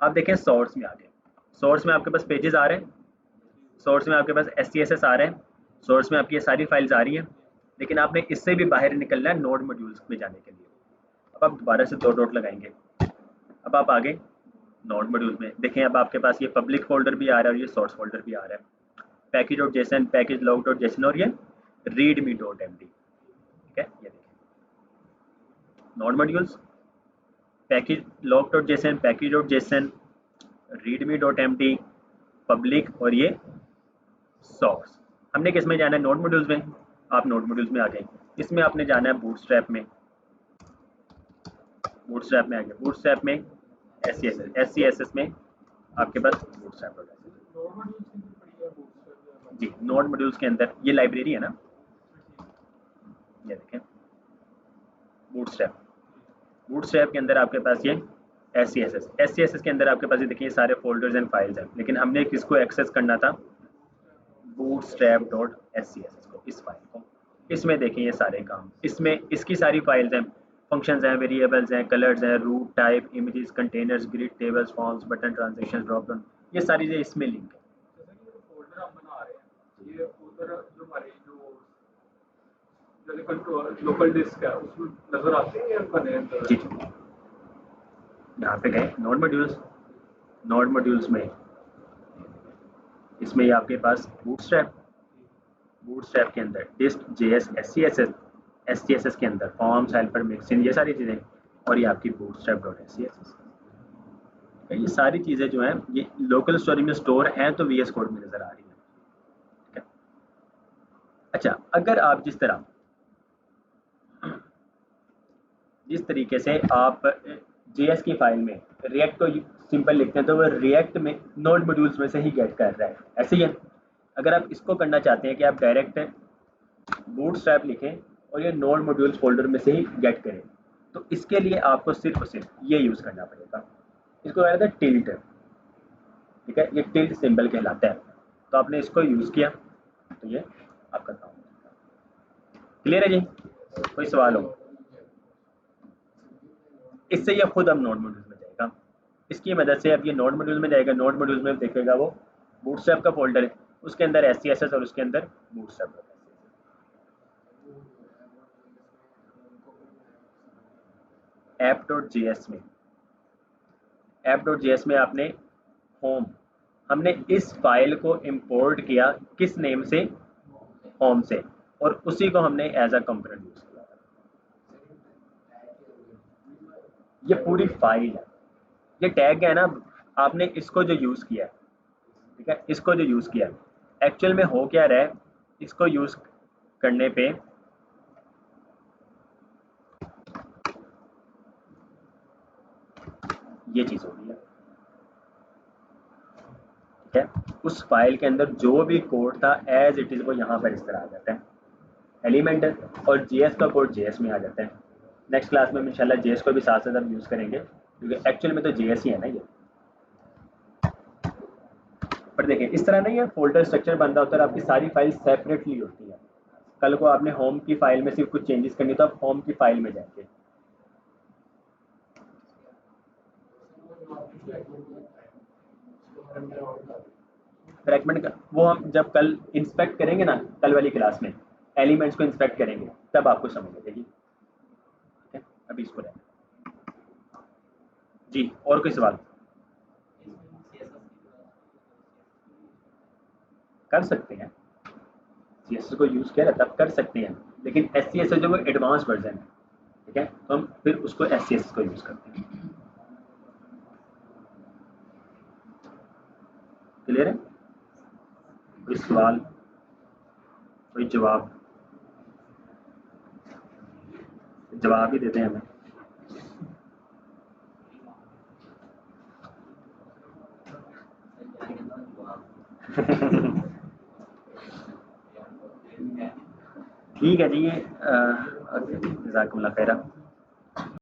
आप देखें सोर्स में आ गए, सोर्स में आपके पास पेजेस आ रहे हैं, सोर्स में आपके पास SCSS आ रहे हैं, सोर्स में आपकी ये सारी फाइल्स आ रही हैं, लेकिन आपने इससे भी बाहर निकलना है नोड मॉड्यूल्स में जाने के लिए। अब आप दोबारा से 2 डॉट लगाएंगे, अब आप आगे नोड मॉड्यूल्स में देखें, अब आपके पास ये पब्लिक फोल्डर भी आ रहा है और ये सोर्स फोल्डर भी आ रहा है, पैकेज.json, पैकेज log.json और ये readme.md। ठीक है, ये देखें node modules, package log.json, पैकेज.json, readme.md, public और ये सोर्स। हमने किस में जाना है, नोड मॉड्यूल्स में। आप नोड मॉड्यूल्स में आ गए, इसमें आपने जाना है बूटस्ट्रैप में। बूटस्ट्रैप में आ गए, बूटस्ट्रैप में SCSS में आपके पास बूटस्ट्रैप जी, नोड मॉड्यूल्स के अंदर ये लाइब्रेरी है ना, ये देखें बूटस्ट्रैप। बूटस्ट्रैप के अंदर आपके पास ये SCSS के अंदर आपके पास ये देखिए सारे फोल्डर्स एंड फाइल्स हैं, लेकिन हमने किसको एक्सेस करना था, bootstrap.scss को, इस फाइल को। इसमें देखें ये सारे काम, इसमें इसकी सारी फाइल्स हैं, फंक्शंस हैं, वेरिएबल्स हैं, कलर्स हैं, root, type, images, containers, grid, tables, forms, button, transaction, drop down, ये सारी चीज़ें इसमें लिंक है। फोल्डर हम बना रहे हैं, ये फोल्डर जो हमारी जो लोकल डिस्क है उसमें नजर आते हैं या बने हैं? जी, यहाँ पे गए नोड मॉड्यूल्स, नोड मॉड्यूल्स में इसमें ये आपके पास बूटस्ट्रैप, बूटस्ट्रैप के अंदर डिस्ट, JS, SCSS के अंदर फॉर्म्स, हेल्पर, मिक्सिंग, ये सारी चीज़ें, और ये आपकी bootstrap.scss। ये सारी चीज़ें जो हैं ये लोकल स्टोरेज में स्टोर हैं तो VS कोड में नज़र आ रही है। ठीक है, अच्छा, अगर आप जिस तरीके से आप JS की फाइल में रिएक्ट को सिंपल लिखते हैं तो वो रिएक्ट में नोड मॉड्यूल्स में से ही गेट कर रहा है। ऐसे ही है, अगर आप इसको करना चाहते हैं कि आप डायरेक्ट बूटस्ट्रैप लिखें और ये नोड मॉड्यूल्स फोल्डर में से ही गेट करें, तो इसके लिए आपको सिर्फ और सिर्फ ये यूज़ करना पड़ेगा। इसको कहते हैं टिल्ट, ठीक है, ये टिल्ट सिंबल कहलाता है। तो आपने इसको यूज़ किया तो ये आपका काम हो। क्लियर है जी? कोई सवाल हो? इससे ये खुद अब नोड मॉड्यूल में जाएगा। इसकी मदद से अब ये नोड मॉड्यूल में जाएगा। नोड मॉड्यूल में देखेगा वो बूटस्ट्रैप का फोल्डर है, उसके अंदर SCSS और उसके अंदर बूटस्ट्रैप का app.js में app.js में आपने होम, हमने इस फाइल को इंपोर्ट किया किस नेम से? होम से, और उसी को हमने एज अ कंपोनेंट यूज किया। ये पूरी फाइल है, ये टैग है ना, आपने इसको जो यूज किया है, ठीक है, इसको जो यूज किया एक्चुअल में हो क्या रहा है, इसको यूज करने पे ये चीज हो रही है, ठीक है। उस फाइल के अंदर जो भी कोड था एज इट इज वो यहाँ पर इस तरह आ जाता है एलिमेंट, और JS का कोड JS में आ जाता है। नेक्स्ट क्लास में इंशाल्लाह JS को भी साथ साथ हम यूज़ करेंगे, क्योंकि एक्चुअल में तो JS ही है ना ये। पर देखिए इस तरह नहीं है, फोल्डर स्ट्रक्चर बनता होता है, आपकी सारी फाइल सेपरेटली होती है। कल को आपने होम की फाइल में सिर्फ कुछ चेंजेस करनी तो आप होम की फाइल में जाएंगे। फ्रैगमेंट का वो हम जब कल इंस्पेक्ट करेंगे ना, कल वाली क्लास में एलिमेंट्स को इंस्पेक्ट करेंगे तब आपको समझ आ जाएगी, ठीक है। अभी इसको लें जी, और कोई सवाल? कर सकते हैं, CSS को यूज़ किया तब कर सकते हैं, लेकिन SCSS जो वो एडवांस वर्जन है, ठीक है, तो हम फिर उसको SCSS को यूज़ करते हैं। क्लियर है? कोई सवाल, कोई जवाब? जवाब ही देते हैं हमें। ठीक है जी, जज़ाकुमुल्लाह खैरा।